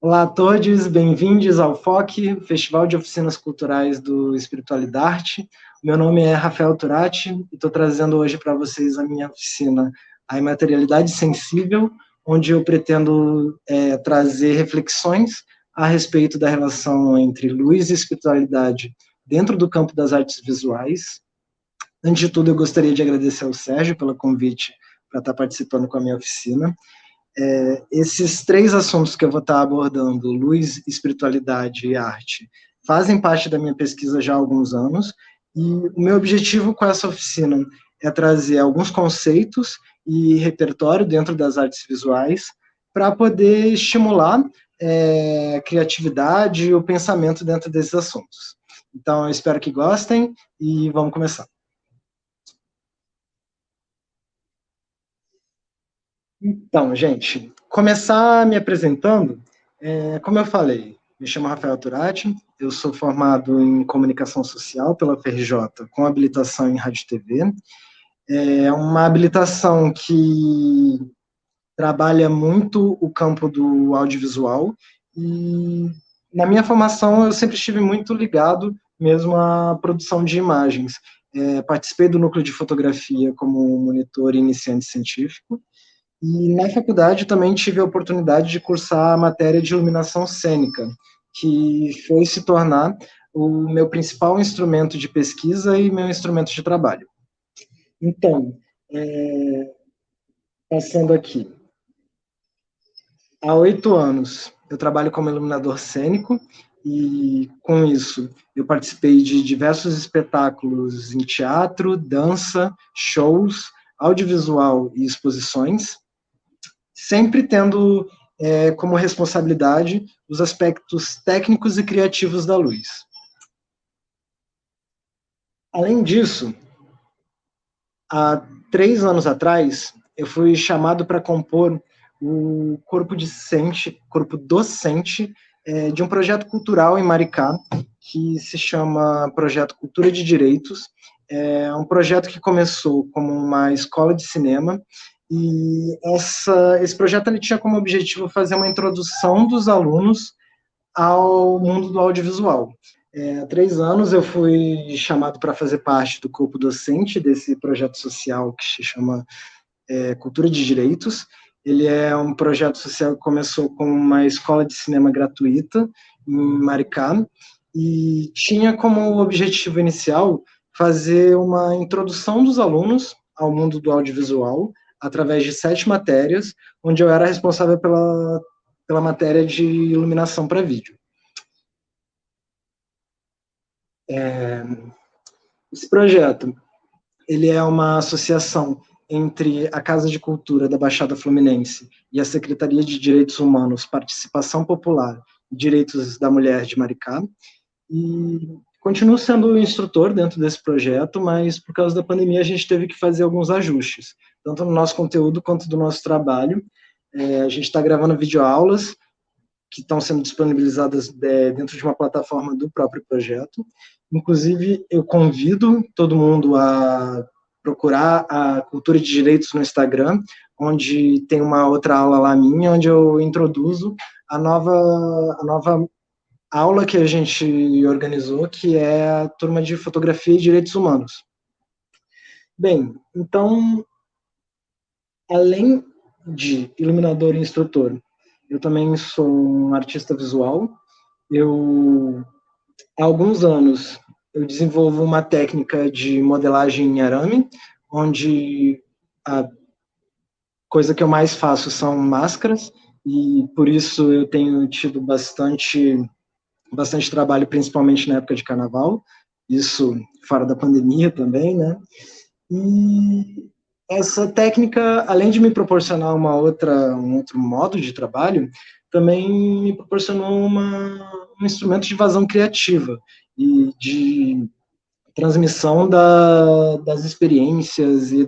Olá a todos, bem-vindos ao FOC, Festival de Oficinas Culturais do Espiritualidade. Meu nome é Rafael Turati e estou trazendo hoje para vocês a minha oficina, a Imaterialidade Sensível, onde eu pretendo trazer reflexões a respeito da relação entre luz e espiritualidade dentro do campo das artes visuais. Antes de tudo, eu gostaria de agradecer ao Sérgio pelo convite para estar participando com a minha oficina. Esses três assuntos que eu vou estar abordando, luz, espiritualidade e arte, fazem parte da minha pesquisa já há alguns anos, e o meu objetivo com essa oficina é trazer alguns conceitos e repertório dentro das artes visuais para poder estimular a criatividade e o pensamento dentro desses assuntos. Então, eu espero que gostem e vamos começar. Então, gente, começar me apresentando, como eu falei, me chamo Rafael Turati, eu sou formado em comunicação social pela FRJ, com habilitação em rádio e TV. É uma habilitação que trabalha muito o campo do audiovisual e na minha formação eu sempre estive muito ligado mesmo à produção de imagens. Participei do núcleo de fotografia como monitor iniciante científico. E na faculdade também tive a oportunidade de cursar a matéria de iluminação cênica, que foi se tornar o meu principal instrumento de pesquisa e meu instrumento de trabalho. Então, passando aqui. Há 8 anos eu trabalho como iluminador cênico e, com isso, eu participei de diversos espetáculos em teatro, dança, shows, audiovisual e exposições, sempre tendo como responsabilidade os aspectos técnicos e criativos da luz. Além disso, há 3 anos atrás, eu fui chamado para compor o corpo docente de um projeto cultural em Maricá, que se chama Projeto Cultura de Direitos. É um projeto que começou como uma escola de cinema, e esse projeto ele tinha como objetivo fazer uma introdução dos alunos ao mundo do audiovisual. Há 3 anos eu fui chamado para fazer parte do corpo docente desse projeto social que se chama Cultura de Direitos. Ele é um projeto social que começou com uma escola de cinema gratuita em Maricá e tinha como objetivo inicial fazer uma introdução dos alunos ao mundo do audiovisual através de 7 matérias, onde eu era responsável pela matéria de iluminação para vídeo. Esse projeto ele é uma associação entre a Casa de Cultura da Baixada Fluminense e a Secretaria de Direitos Humanos, Participação Popular e Direitos da Mulher de Maricá, e continuo sendo instrutor dentro desse projeto, mas por causa da pandemia a gente teve que fazer alguns ajustes, tanto no nosso conteúdo quanto do nosso trabalho. A gente está gravando videoaulas que estão sendo disponibilizadas dentro de uma plataforma do próprio projeto. Inclusive, eu convido todo mundo a procurar a Cultura de Direitos no Instagram, onde tem uma outra aula lá minha, onde eu introduzo a nova aula que a gente organizou, que é a turma de Fotografia e Direitos Humanos. Bem, então, além de iluminador e instrutor, eu também sou um artista visual. Há alguns anos, eu desenvolvo uma técnica de modelagem em arame, onde a coisa que eu mais faço são máscaras, e por isso eu tenho tido bastante trabalho, principalmente na época de carnaval, isso fora da pandemia também, né? E essa técnica, além de me proporcionar um outro modo de trabalho, também me proporcionou um instrumento de vazão criativa e de transmissão das experiências e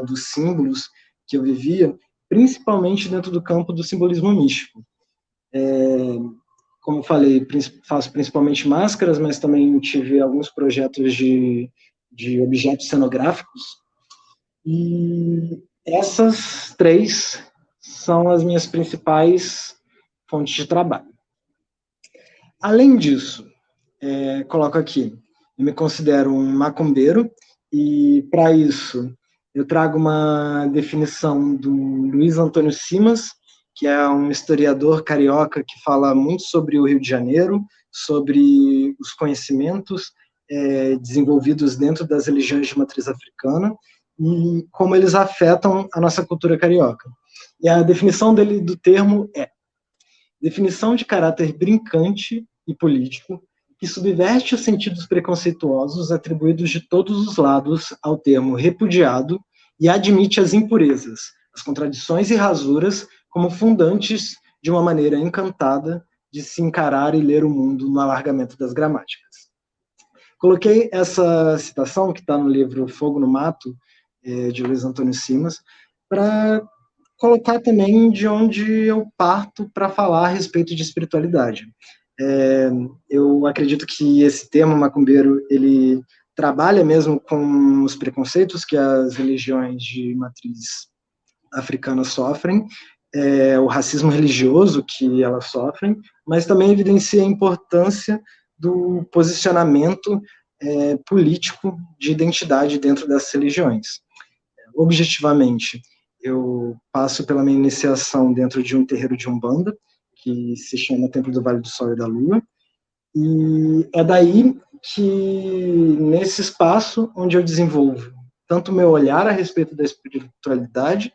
dos símbolos que eu vivia, principalmente dentro do campo do simbolismo místico. Como eu falei, faço principalmente máscaras, mas também tive alguns projetos de objetos cenográficos. E essas 3 são as minhas principais fontes de trabalho. Além disso, coloco aqui, eu me considero um macumbeiro, e para isso eu trago uma definição do Luiz Antônio Simas, que é um historiador carioca que fala muito sobre o Rio de Janeiro, sobre os conhecimentos desenvolvidos dentro das religiões de matriz africana e como eles afetam a nossa cultura carioca. E a definição dele do termo é definição de caráter brincante e político que subverte os sentidos preconceituosos atribuídos de todos os lados ao termo repudiado e admite as impurezas, as contradições e rasuras como fundantes de uma maneira encantada de se encarar e ler o mundo no alargamento das gramáticas. Coloquei essa citação, que está no livro Fogo no Mato, de Luiz Antônio Simas, para colocar também de onde eu parto para falar a respeito de espiritualidade. Eu acredito que esse termo macumbeiro, ele trabalha mesmo com os preconceitos que as religiões de matriz africana sofrem, o racismo religioso que elas sofrem, mas também evidencia a importância do posicionamento político de identidade dentro dessas religiões. Objetivamente, eu passo pela minha iniciação dentro de um terreiro de Umbanda, que se chama Templo do Vale do Sol e da Lua, e é daí que, nesse espaço, onde eu desenvolvo tanto o meu olhar a respeito da espiritualidade,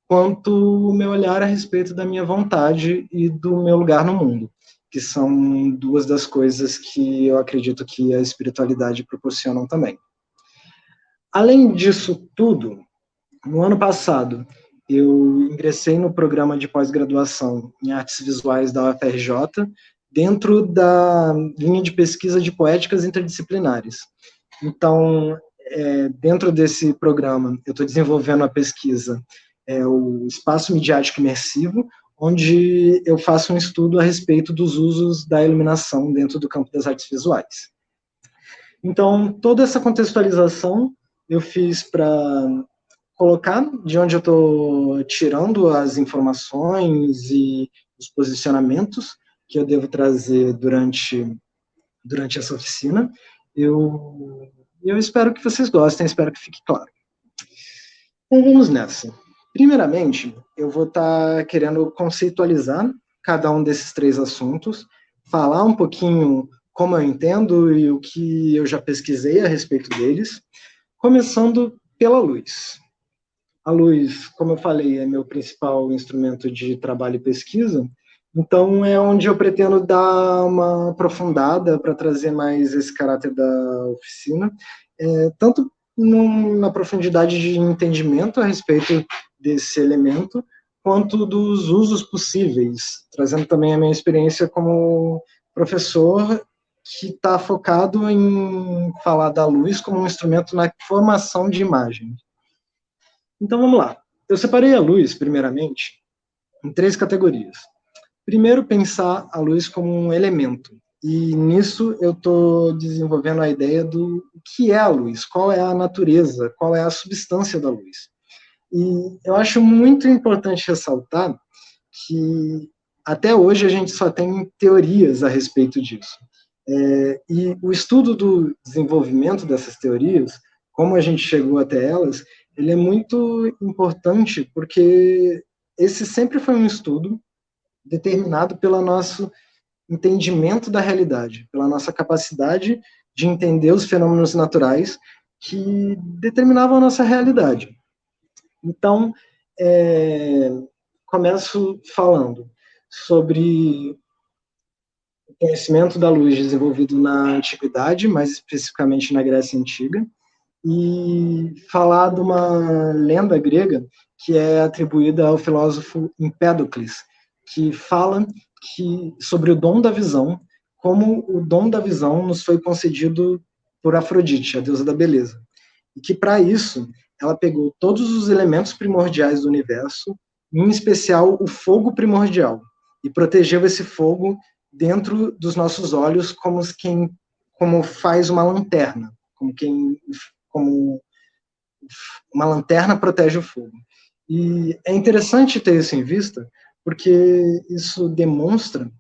quanto o meu olhar a respeito da minha vontade e do meu lugar no mundo, que são duas das coisas que eu acredito que a espiritualidade proporcionam também. Além disso tudo, no ano passado, eu ingressei no programa de pós-graduação em artes visuais da UFRJ, dentro da linha de pesquisa de poéticas interdisciplinares. Então, dentro desse programa, eu estou desenvolvendo a pesquisa, o espaço midiático imersivo, onde eu faço um estudo a respeito dos usos da iluminação dentro do campo das artes visuais. Então, toda essa contextualização eu fiz para colocar de onde eu estou tirando as informações e os posicionamentos que eu devo trazer durante essa oficina. Eu espero que vocês gostem, espero que fique claro. Então vamos nessa. Primeiramente, eu vou estar querendo conceitualizar cada um desses três assuntos, falar um pouquinho como eu entendo e o que eu já pesquisei a respeito deles, começando pela luz. A luz, como eu falei, é meu principal instrumento de trabalho e pesquisa, então é onde eu pretendo dar uma aprofundada para trazer mais esse caráter da oficina, tanto na profundidade de entendimento a respeito desse elemento, quanto dos usos possíveis, trazendo também a minha experiência como professor que está focado em falar da luz como um instrumento na formação de imagem. Então vamos lá. Eu separei a luz, primeiramente, em três categorias. Primeiro, pensar a luz como um elemento. E nisso eu estou desenvolvendo a ideia do que é a luz, qual é a natureza, qual é a substância da luz. E eu acho muito importante ressaltar que até hoje a gente só tem teorias a respeito disso. E o estudo do desenvolvimento dessas teorias, como a gente chegou até elas, ele é muito importante porque esse sempre foi um estudo determinado pelo nosso entendimento da realidade, pela nossa capacidade de entender os fenômenos naturais que determinavam a nossa realidade. Então, começo falando sobre o conhecimento da luz desenvolvido na antiguidade, mais especificamente na Grécia Antiga, e falar de uma lenda grega que é atribuída ao filósofo Empédocles, que fala sobre o dom da visão, como o dom da visão nos foi concedido por Afrodite, a deusa da beleza. E que, para isso, ela pegou todos os elementos primordiais do universo, em especial o fogo primordial, e protegeu esse fogo dentro dos nossos olhos como faz uma lanterna, como uma lanterna protege o fogo. E é interessante ter isso em vista, porque isso demonstra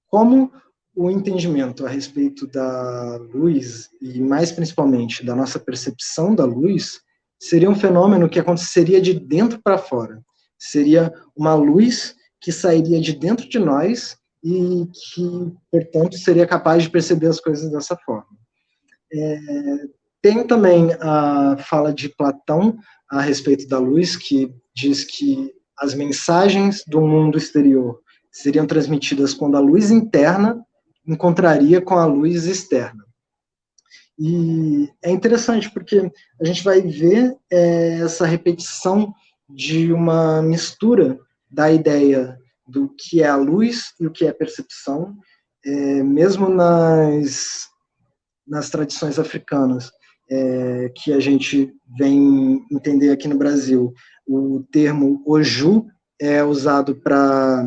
como o entendimento a respeito da luz, e mais principalmente da nossa percepção da luz, seria um fenômeno que aconteceria de dentro para fora. Seria uma luz que sairia de dentro de nós e que, portanto, seria capaz de perceber as coisas dessa forma. Tem também a fala de Platão a respeito da luz, que diz que as mensagens do mundo exterior seriam transmitidas quando a luz interna encontraria com a luz externa. E é interessante porque a gente vai ver essa repetição de uma mistura da ideia do que é a luz e o que é percepção, mesmo nas tradições africanas, que a gente vem entender aqui no Brasil. O termo Oju é usado para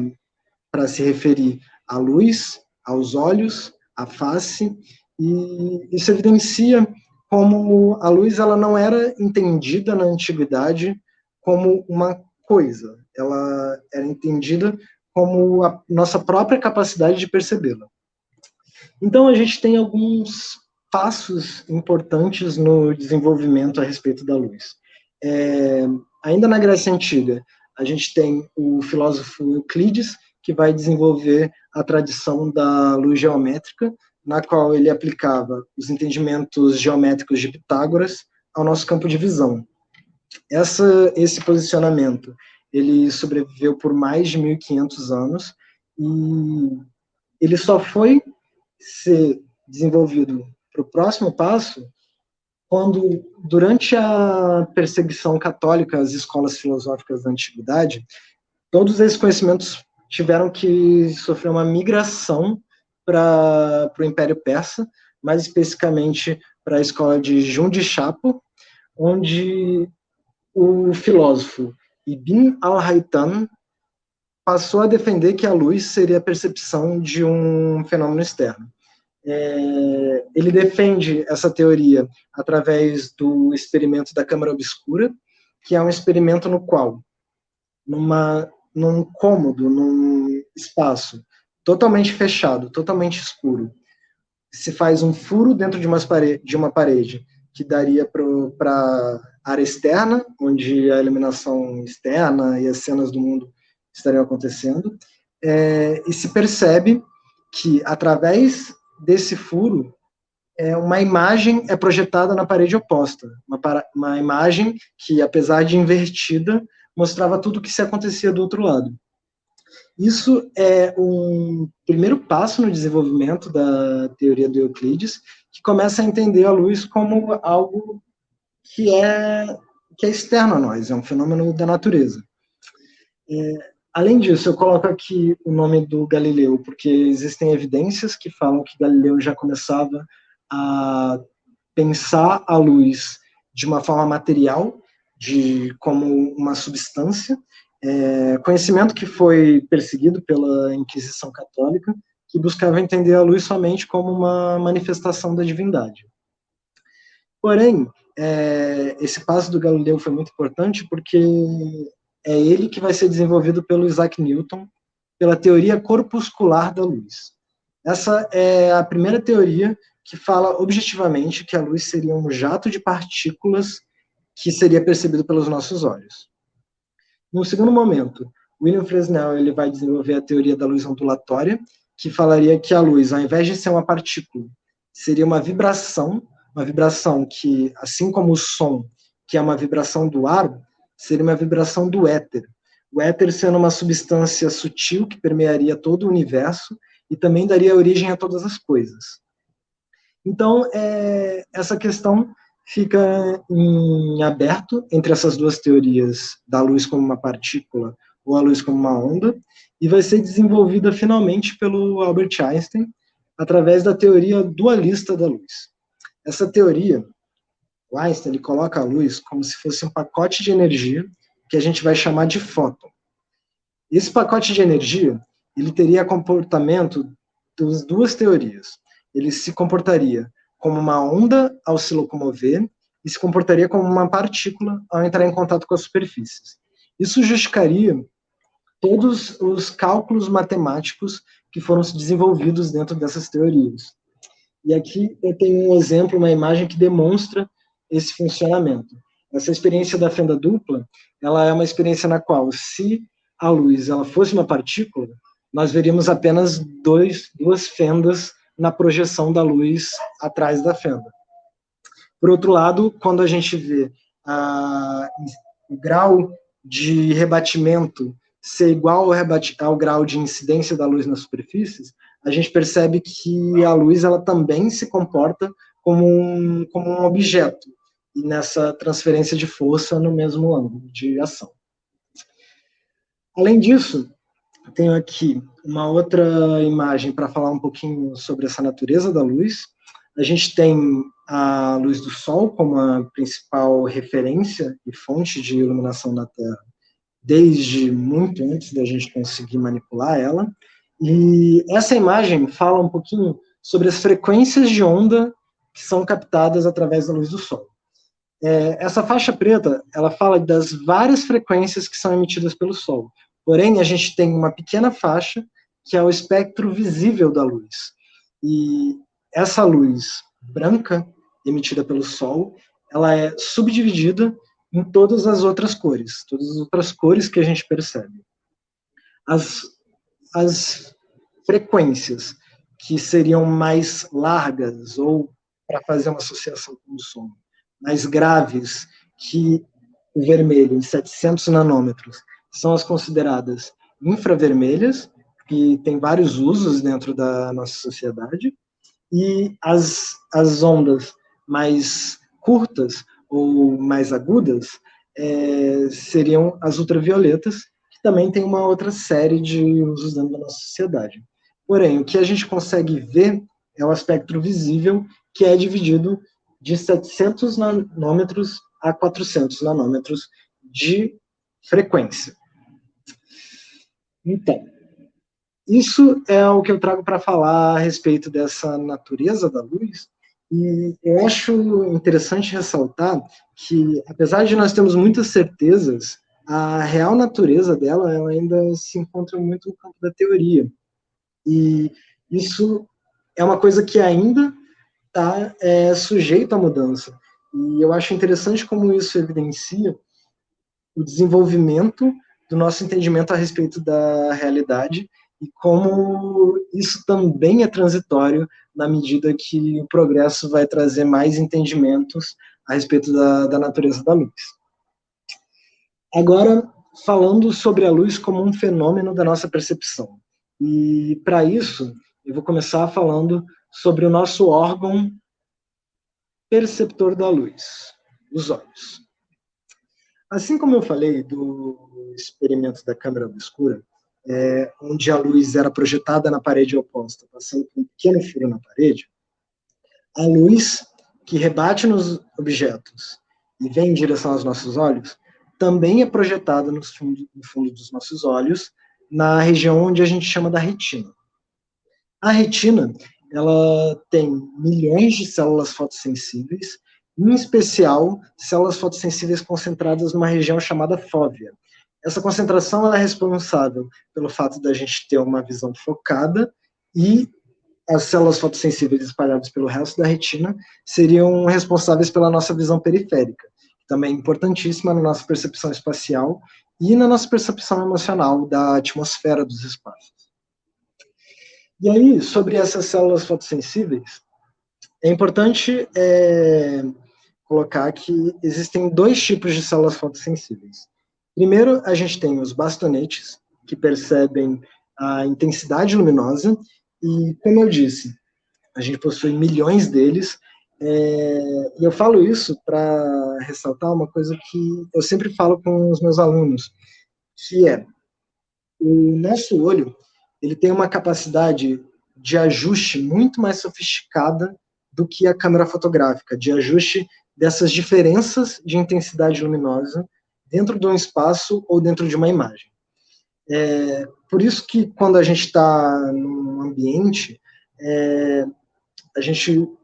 se referir à luz, aos olhos, à face, e isso evidencia como a luz ela não era entendida na antiguidade como uma coisa, ela era entendida como a nossa própria capacidade de percebê-la. Então a gente tem alguns passos importantes no desenvolvimento a respeito da luz. Ainda na Grécia Antiga, a gente tem o filósofo Euclides, que vai desenvolver a tradição da luz geométrica, na qual ele aplicava os entendimentos geométricos de Pitágoras ao nosso campo de visão. Esse posicionamento, ele sobreviveu por mais de 1.500 anos e ele só foi ser desenvolvido para o próximo passo quando, durante a perseguição católica às escolas filosóficas da antiguidade, todos esses conhecimentos tiveram que sofrer uma migração para o Império Persa, mais especificamente para a escola de Jundichapo, onde o filósofo Ibn al-Haytham passou a defender que a luz seria a percepção de um fenômeno externo. Ele defende essa teoria através do experimento da câmara obscura, que é um experimento no qual, num cômodo, num espaço totalmente fechado, totalmente escuro, se faz um furo dentro de uma parede que daria para a área externa, onde a iluminação externa e as cenas do mundo estariam acontecendo, e se percebe que, através desse furo, uma imagem é projetada na parede oposta, uma imagem que, apesar de invertida, mostrava tudo o que se acontecia do outro lado. Isso é um primeiro passo no desenvolvimento da teoria do Euclides, que começa a entender a luz como algo que é externo a nós, é um fenômeno da natureza. Além disso, eu coloco aqui o nome do Galileu, porque existem evidências que falam que Galileu já começava a pensar a luz de uma forma material, como uma substância, conhecimento que foi perseguido pela Inquisição Católica, que buscava entender a luz somente como uma manifestação da divindade. Porém, esse passo do Galileu foi muito importante porque é ele que vai ser desenvolvido pelo Isaac Newton, pela teoria corpuscular da luz. Essa é a primeira teoria que fala objetivamente que a luz seria um jato de partículas que seria percebido pelos nossos olhos. No segundo momento, William Fresnel ele vai desenvolver a teoria da luz ondulatória, que falaria que a luz, ao invés de ser uma partícula, seria uma vibração que, assim como o som, que é uma vibração do ar, seria uma vibração do éter. O éter sendo uma substância sutil que permearia todo o universo e também daria origem a todas as coisas. Então, essa questão fica em aberto entre essas duas teorias, da luz como uma partícula ou a luz como uma onda, e vai ser desenvolvida finalmente pelo Albert Einstein através da teoria dualista da luz. Essa teoria, o Einstein ele coloca a luz como se fosse um pacote de energia que a gente vai chamar de fóton. Esse pacote de energia ele teria comportamento das duas teorias. Ele se comportaria como uma onda ao se locomover e se comportaria como uma partícula ao entrar em contato com as superfícies. Isso justificaria todos os cálculos matemáticos que foram desenvolvidos dentro dessas teorias. E aqui eu tenho um exemplo, uma imagem que demonstra esse funcionamento. Essa experiência da fenda dupla, ela é uma experiência na qual, se a luz ela fosse uma partícula, nós veríamos apenas duas fendas na projeção da luz atrás da fenda. Por outro lado, quando a gente vê o grau de rebatimento ser igual ao grau de incidência da luz nas superfícies, a gente percebe que a luz ela também se comporta como um objeto, e nessa transferência de força no mesmo ângulo de ação. Além disso, tenho aqui uma outra imagem para falar um pouquinho sobre essa natureza da luz. A gente tem a luz do Sol como a principal referência e fonte de iluminação na Terra, desde muito antes da gente conseguir manipular ela. E essa imagem fala um pouquinho sobre as frequências de onda que são captadas através da luz do Sol. Essa faixa preta, ela fala das várias frequências que são emitidas pelo Sol. Porém, a gente tem uma pequena faixa, que é o espectro visível da luz. E essa luz branca, emitida pelo Sol, ela é subdividida em todas as outras cores que a gente percebe. As frequências que seriam mais largas, ou, para fazer uma associação com o som, mais graves que o vermelho, em 700 nanômetros, são as consideradas infravermelhas, que tem vários usos dentro da nossa sociedade, e as ondas mais curtas ou mais agudas seriam as ultravioletas, que também tem uma outra série de usos dentro da nossa sociedade. Porém, o que a gente consegue ver é o espectro visível, que é dividido de 700 nanômetros a 400 nanômetros de frequência. Então, isso é o que eu trago para falar a respeito dessa natureza da luz, e eu acho interessante ressaltar que, apesar de nós termos muitas certezas, a real natureza dela ela ainda se encontra muito no campo da teoria. E isso é uma coisa que ainda está sujeito à mudança. E eu acho interessante como isso evidencia o desenvolvimento do nosso entendimento a respeito da realidade e como isso também é transitório na medida que o progresso vai trazer mais entendimentos a respeito da natureza da luz. Agora, falando sobre a luz como um fenômeno da nossa percepção. E, para isso, eu vou começar falando sobre o nosso órgão perceptor da luz, os olhos. Assim como eu falei do experimento da câmera obscura, onde a luz era projetada na parede oposta, passando por um pequeno furo na parede, a luz que rebate nos objetos e vem em direção aos nossos olhos, também é projetada no fundo dos nossos olhos, na região onde a gente chama da retina. A retina, ela tem milhões de células fotossensíveis, em especial células fotossensíveis concentradas numa região chamada fóvea. Essa concentração ela é responsável pelo fato da gente ter uma visão focada, e as células fotossensíveis espalhadas pelo resto da retina seriam responsáveis pela nossa visão periférica, que também é importantíssima na nossa percepção espacial e na nossa percepção emocional da atmosfera dos espaços. E aí, sobre essas células fotossensíveis, é importante colocar que existem dois tipos de células fotossensíveis. Primeiro, a gente tem os bastonetes, que percebem a intensidade luminosa, e, como eu disse, a gente possui milhões deles, e eu falo isso para ressaltar uma coisa que eu sempre falo com os meus alunos, que é, o nosso olho, ele tem uma capacidade de ajuste muito mais sofisticada do que a câmera fotográfica, de ajuste dessas diferenças de intensidade luminosa dentro de um espaço ou dentro de uma imagem. Por isso que quando a gente está num ambiente,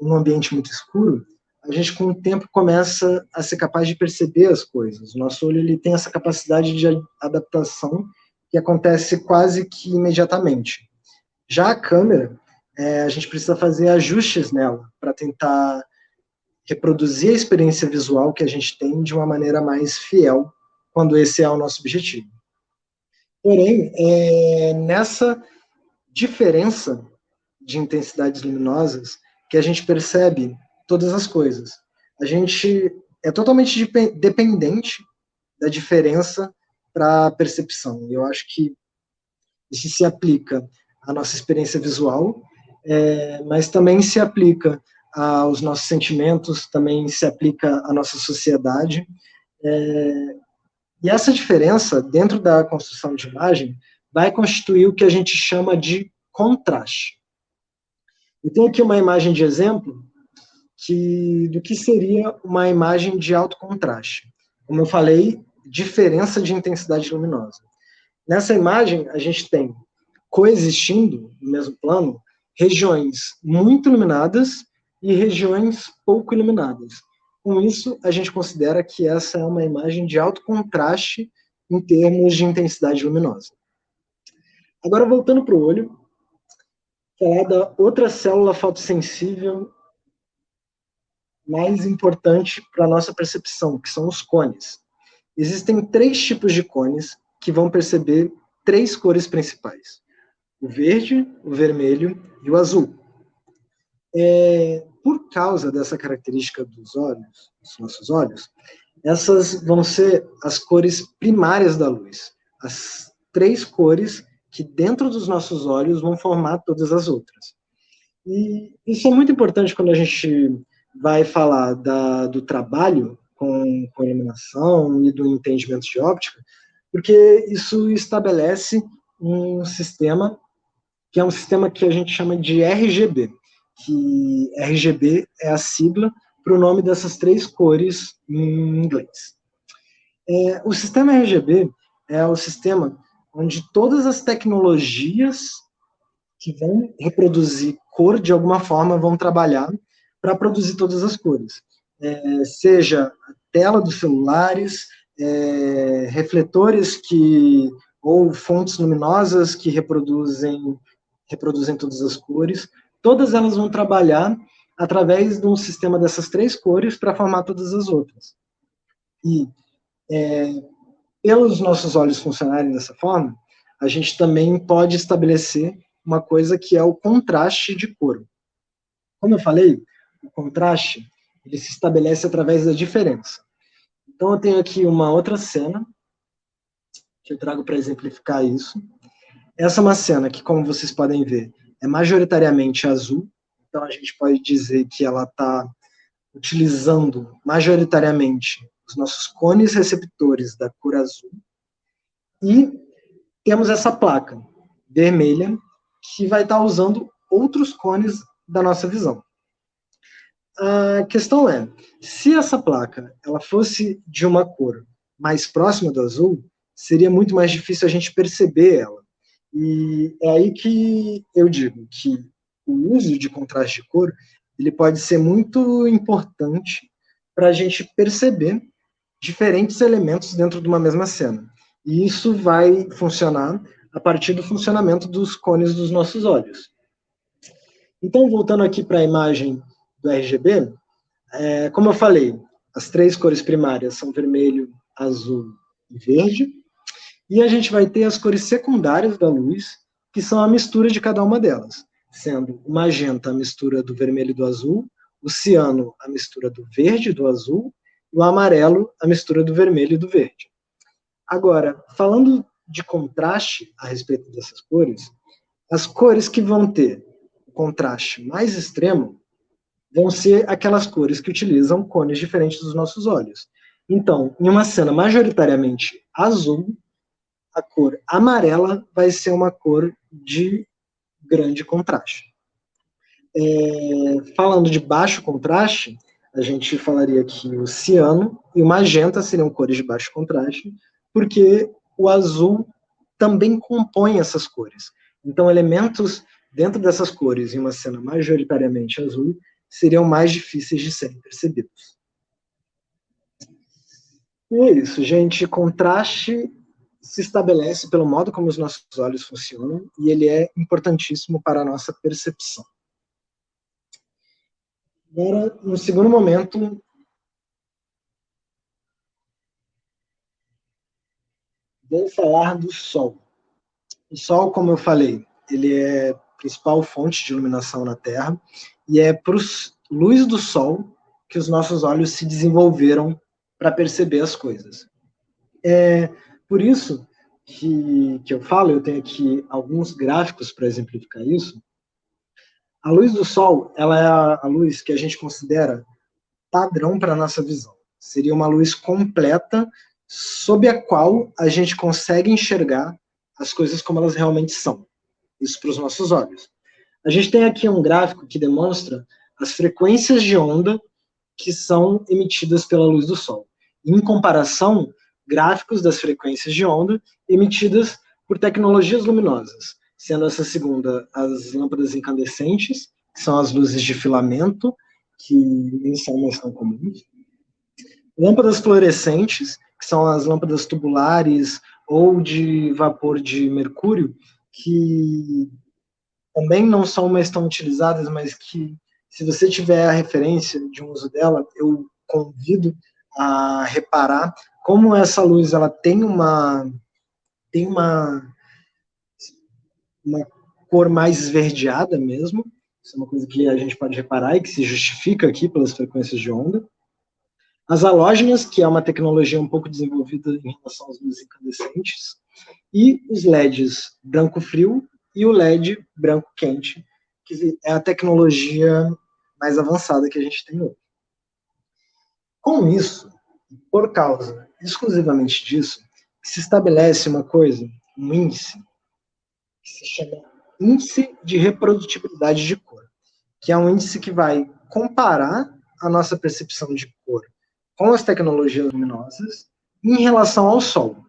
num ambiente muito escuro, a gente com o tempo começa a ser capaz de perceber as coisas. O nosso olho ele tem essa capacidade de adaptação que acontece quase que imediatamente. Já a câmera, a gente precisa fazer ajustes nela para tentar reproduzir a experiência visual que a gente tem de uma maneira mais fiel, quando esse é o nosso objetivo. Porém, nessa diferença de intensidades luminosas que a gente percebe todas as coisas. A gente é totalmente dependente da diferença para a percepção. Eu acho que isso se aplica à nossa experiência visual, mas também se aplica aos nossos sentimentos, também se aplica à nossa sociedade. E essa diferença, dentro da construção de imagem, vai constituir o que a gente chama de contraste. Eu tenho aqui uma imagem de exemplo do que seria uma imagem de alto contraste. Como eu falei, diferença de intensidade luminosa. Nessa imagem, a gente tem coexistindo no mesmo plano regiões muito iluminadas e regiões pouco iluminadas. Com isso, a gente considera que essa é uma imagem de alto contraste em termos de intensidade luminosa. Agora, voltando para o olho, falar da outra célula fotossensível mais importante para a nossa percepção, que são os cones. Existem 3 tipos de cones que vão perceber 3 cores principais: o verde, o vermelho e o azul. Por causa dessa característica dos olhos, dos nossos olhos, essas vão ser as cores primárias da luz, as 3 cores que dentro dos nossos olhos vão formar todas as outras. E isso é muito importante quando a gente vai falar do trabalho com iluminação e do entendimento de óptica, porque isso estabelece um sistema que é um sistema que a gente chama de RGB, que RGB é a sigla para o nome dessas 3 cores em inglês. O sistema RGB é o sistema onde todas as tecnologias que vão reproduzir cor de alguma forma vão trabalhar para produzir todas as cores. Seja a tela dos celulares, refletores ou fontes luminosas que reproduzem todas as cores, todas elas vão trabalhar através de um sistema dessas 3 cores para formar todas as outras. E, pelos nossos olhos funcionarem dessa forma, a gente também pode estabelecer uma coisa que é o contraste de cor. Como eu falei, o contraste ele se estabelece através da diferença. Então eu tenho aqui uma outra cena que eu trago para exemplificar isso. Essa é uma cena que, como vocês podem ver, é majoritariamente azul. Então a gente pode dizer que ela está utilizando majoritariamente os nossos cones receptores da cor azul. E temos essa placa vermelha que vai estar usando outros cones da nossa visão. A questão é, se essa placa ela fosse de uma cor mais próxima do azul, seria muito mais difícil a gente perceber ela. E é aí que eu digo que o uso de contraste de cor ele pode ser muito importante para a gente perceber diferentes elementos dentro de uma mesma cena. E isso vai funcionar a partir do funcionamento dos cones dos nossos olhos. Então, voltando aqui para a imagem do RGB, como eu falei, as 3 cores primárias são vermelho, azul e verde, e a gente vai ter as cores secundárias da luz, que são a mistura de cada uma delas, sendo o magenta a mistura do vermelho e do azul, o ciano a mistura do verde e do azul, e o amarelo a mistura do vermelho e do verde. Agora, falando de contraste a respeito dessas cores, as cores que vão ter o contraste mais extremo vão ser aquelas cores que utilizam cones diferentes dos nossos olhos. Então, em uma cena majoritariamente azul, a cor amarela vai ser uma cor de grande contraste. Falando de baixo contraste, a gente falaria que o ciano e o magenta seriam cores de baixo contraste, porque o azul também compõe essas cores. Então, elementos dentro dessas cores, em uma cena majoritariamente azul, seriam mais difíceis de serem percebidos. E é isso, gente. Contraste se estabelece pelo modo como os nossos olhos funcionam e ele é importantíssimo para a nossa percepção. Agora, no segundo momento, vou falar do Sol. O Sol, como eu falei, ele é a principal fonte de iluminação na Terra e é por luz do Sol que os nossos olhos se desenvolveram para perceber as coisas. Por isso que eu falo, eu tenho aqui alguns gráficos para exemplificar isso. A luz do Sol, ela é a luz que a gente considera padrão para a nossa visão. Seria uma luz completa sob a qual a gente consegue enxergar as coisas como elas realmente são. Isso para os nossos olhos. A gente tem aqui um gráfico que demonstra as frequências de onda que são emitidas pela luz do Sol. Em comparação, gráficos das frequências de onda emitidas por tecnologias luminosas, sendo essa segunda as lâmpadas incandescentes, que são as luzes de filamento, que nem são mais tão comuns. Lâmpadas fluorescentes, que são as lâmpadas tubulares ou de vapor de mercúrio, que também não são mais tão utilizadas, mas que, se você tiver a referência de um uso dela, eu convido a reparar como essa luz ela tem uma cor mais esverdeada mesmo. Isso é uma coisa que a gente pode reparar e que se justifica aqui pelas frequências de onda. As halógenas, que é uma tecnologia um pouco desenvolvida em relação às luzes incandescentes, e os LEDs branco frio e o LED branco quente, que é a tecnologia mais avançada que a gente tem hoje. Com isso, por causa exclusivamente disso, se estabelece uma coisa, um índice, que se chama índice de reprodutibilidade de cor, que é um índice que vai comparar a nossa percepção de cor com as tecnologias luminosas em relação ao Sol.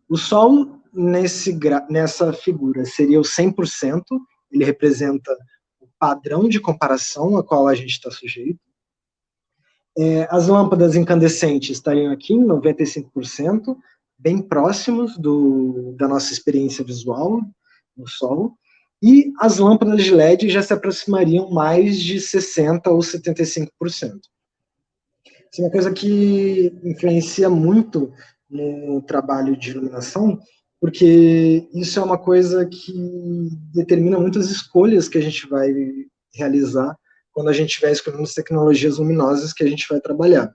O Sol, nessa figura, seria o 100%, ele representa o padrão de comparação a qual a gente está sujeito. As lâmpadas incandescentes estariam aqui em 95%, bem próximos da nossa experiência visual no Sol, e as lâmpadas de LED já se aproximariam mais de 60% ou 75%. Isso é uma coisa que influencia muito no trabalho de iluminação, porque isso é uma coisa que determina muitas escolhas que a gente vai realizar quando a gente estiver escolhendo as tecnologias luminosas que a gente vai trabalhar.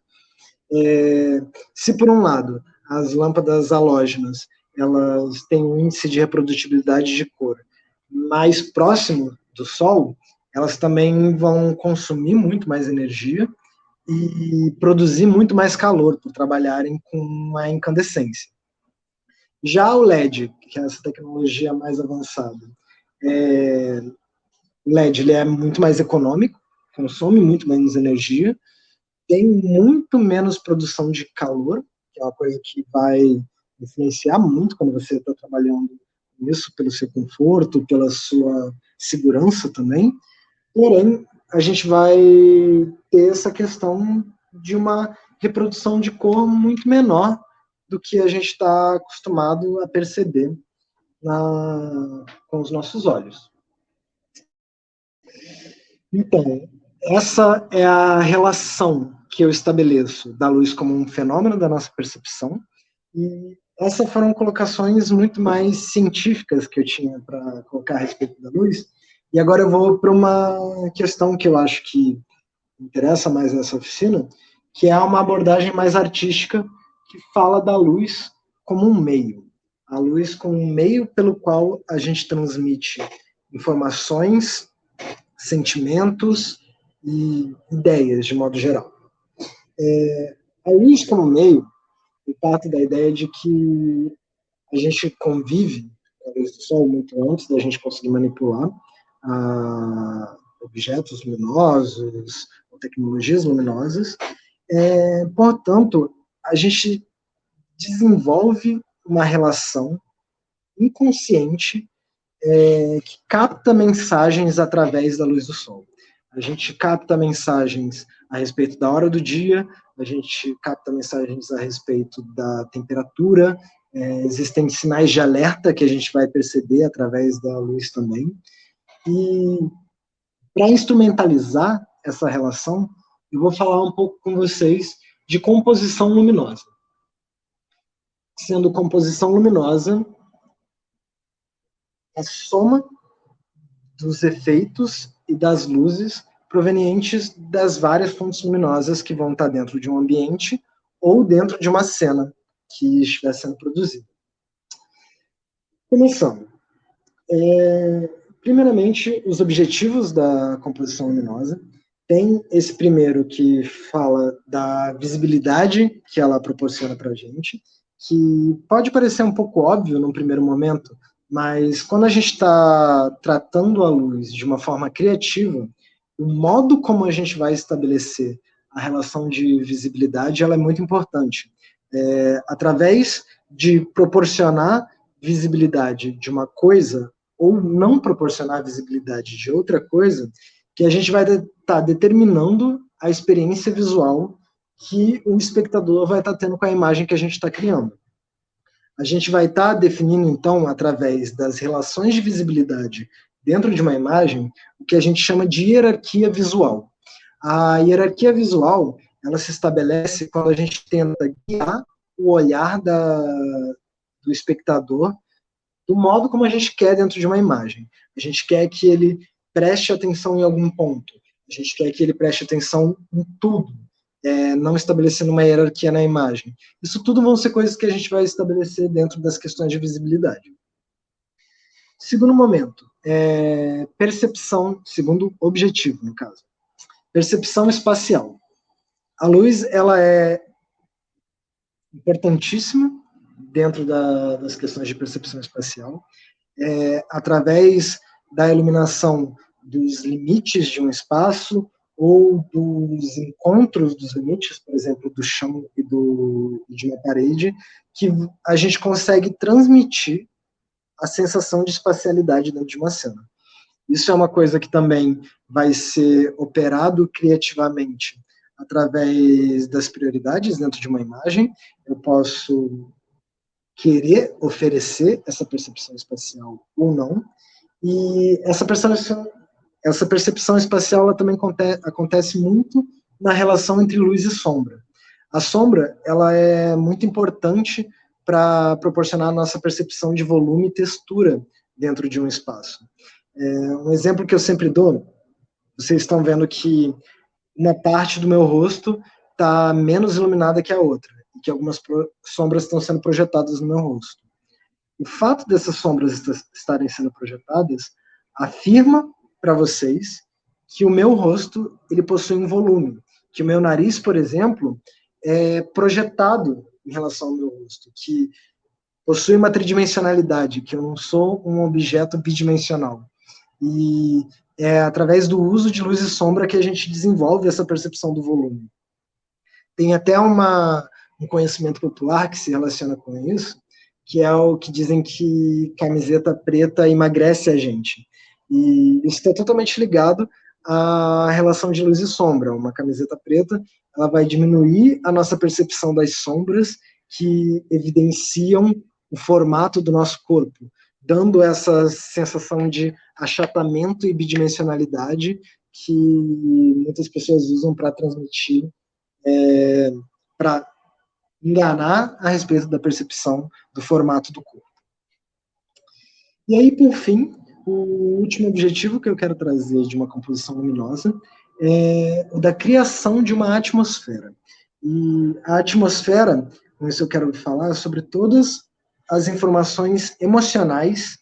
Se por um lado as lâmpadas halógenas elas têm um índice de reprodutibilidade de cor mais próximo do Sol, elas também vão consumir muito mais energia e produzir muito mais calor por trabalharem com a incandescência. Já o LED, que é essa tecnologia mais avançada, o LED ele é muito mais econômico, consome muito menos energia, tem muito menos produção de calor, que é uma coisa que vai influenciar muito quando você está trabalhando nisso, pelo seu conforto, pela sua segurança também. Porém, a gente vai ter essa questão de uma reprodução de cor muito menor do que a gente está acostumado a perceber com os nossos olhos. Então, essa é a relação que eu estabeleço da luz como um fenômeno da nossa percepção, e essas foram colocações muito mais científicas que eu tinha para colocar a respeito da luz, e agora eu vou para uma questão que eu acho que interessa mais nessa oficina, que é uma abordagem mais artística que fala da luz como um meio. A luz como um meio pelo qual a gente transmite informações, sentimentos e ideias, de modo geral. A luz como meio parte da ideia de que a gente convive com a luz do Sol muito antes da gente conseguir manipular objetos luminosos ou tecnologias luminosas. Portanto, a gente desenvolve uma relação inconsciente que capta mensagens através da luz do Sol. A gente capta mensagens a respeito da hora do dia, a gente capta mensagens a respeito da temperatura, Existem sinais de alerta que a gente vai perceber através da luz também. E para instrumentalizar essa relação, eu vou falar um pouco com vocês de composição luminosa. Sendo composição luminosa a soma dos efeitos e das luzes provenientes das várias fontes luminosas que vão estar dentro de um ambiente ou dentro de uma cena que estiver sendo produzida. Começando. Primeiramente, os objetivos da composição luminosa. Tem esse primeiro que fala da visibilidade que ela proporciona para a gente, que pode parecer um pouco óbvio num primeiro momento, mas quando a gente está tratando a luz de uma forma criativa, o modo como a gente vai estabelecer a relação de visibilidade ela é muito importante. Através de proporcionar visibilidade de uma coisa ou não proporcionar visibilidade de outra coisa, que a gente vai estar determinando a experiência visual que o espectador vai estar tendo com a imagem que a gente está criando. A gente vai estar definindo, então, através das relações de visibilidade dentro de uma imagem, o que a gente chama de hierarquia visual. A hierarquia visual, ela se estabelece quando a gente tenta guiar o olhar do espectador do modo como a gente quer dentro de uma imagem. A gente quer que ele preste atenção em algum ponto. A gente quer que ele preste atenção em tudo, não estabelecendo uma hierarquia na imagem. Isso tudo vão ser coisas que a gente vai estabelecer dentro das questões de visibilidade. Segundo momento, percepção, segundo objetivo, no caso. Percepção espacial. A luz, ela é importantíssima dentro das questões de percepção espacial, através da iluminação dos limites de um espaço ou dos encontros dos limites, por exemplo, do chão e de uma parede, que a gente consegue transmitir a sensação de espacialidade dentro de uma cena. Isso é uma coisa que também vai ser operado criativamente através das prioridades dentro de uma imagem. Eu posso querer oferecer essa percepção espacial ou não, e essa percepção espacial ela também acontece muito na relação entre luz e sombra. A sombra ela é muito importante para proporcionar a nossa percepção de volume e textura dentro de um espaço. Um exemplo que eu sempre dou, vocês estão vendo que uma parte do meu rosto está menos iluminada que a outra, e que algumas sombras estão sendo projetadas no meu rosto. O fato dessas sombras estarem sendo projetadas afirma para vocês que o meu rosto ele possui um volume, que o meu nariz, por exemplo, é projetado em relação ao meu rosto, que possui uma tridimensionalidade, que eu não sou um objeto bidimensional. E é através do uso de luz e sombra que a gente desenvolve essa percepção do volume. Tem até um conhecimento popular que se relaciona com isso, que é o que dizem que camiseta preta emagrece a gente. E isso está totalmente ligado à relação de luz e sombra. Uma camiseta preta, ela vai diminuir a nossa percepção das sombras que evidenciam o formato do nosso corpo, dando essa sensação de achatamento e bidimensionalidade que muitas pessoas usam para transmitir, para enganar a respeito da percepção do formato do corpo. E aí, por fim, o último objetivo que eu quero trazer de uma composição luminosa é o da criação de uma atmosfera. E a atmosfera, com isso eu quero falar sobre todas as informações emocionais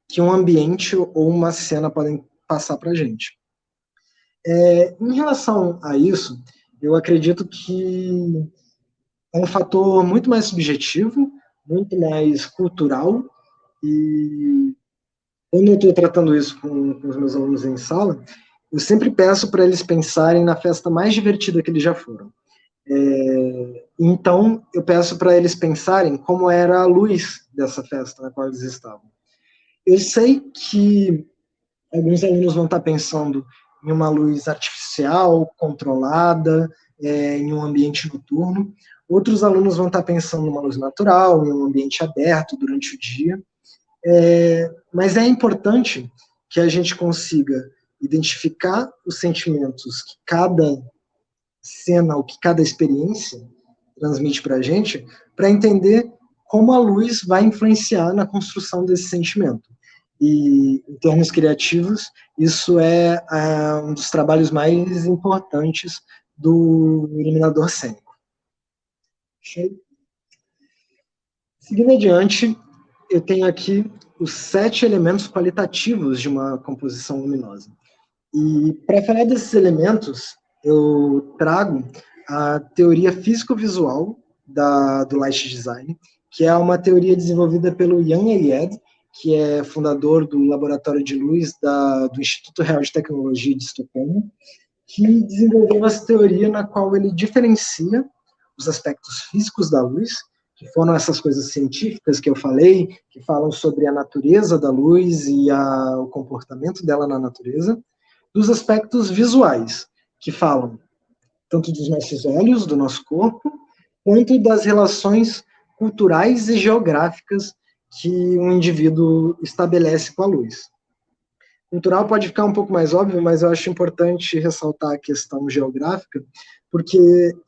que um ambiente ou uma cena podem passar para a gente. Em relação a isso, eu acredito que é um fator muito mais subjetivo, muito mais cultural, e quando eu estou tratando isso com os meus alunos em sala, eu sempre peço para eles pensarem na festa mais divertida que eles já foram. Então, eu peço para eles pensarem como era a luz dessa festa na qual eles estavam. Eu sei que alguns alunos vão estar pensando em uma luz artificial, controlada, em um ambiente noturno. Outros alunos vão estar pensando numa luz natural, em um ambiente aberto durante o dia. Mas é importante que a gente consiga identificar os sentimentos que cada cena ou que cada experiência transmite para a gente, para entender como a luz vai influenciar na construção desse sentimento. E, em termos criativos, isso é um dos trabalhos mais importantes do iluminador cênico. Seguindo adiante, eu tenho aqui os 7 elementos qualitativos de uma composição luminosa. E para falar desses elementos, eu trago a teoria físico-visual do Light Design, que é uma teoria desenvolvida pelo Jan Eliade, que é fundador do Laboratório de Luz do Instituto Real de Tecnologia de Estocolmo, que desenvolveu essa teoria na qual ele diferencia os aspectos físicos da luz, que foram essas coisas científicas que eu falei, que falam sobre a natureza da luz e o comportamento dela na natureza, dos aspectos visuais, que falam tanto dos nossos olhos, do nosso corpo, quanto das relações culturais e geográficas que um indivíduo estabelece com a luz. Cultural pode ficar um pouco mais óbvio, mas eu acho importante ressaltar a questão geográfica, porque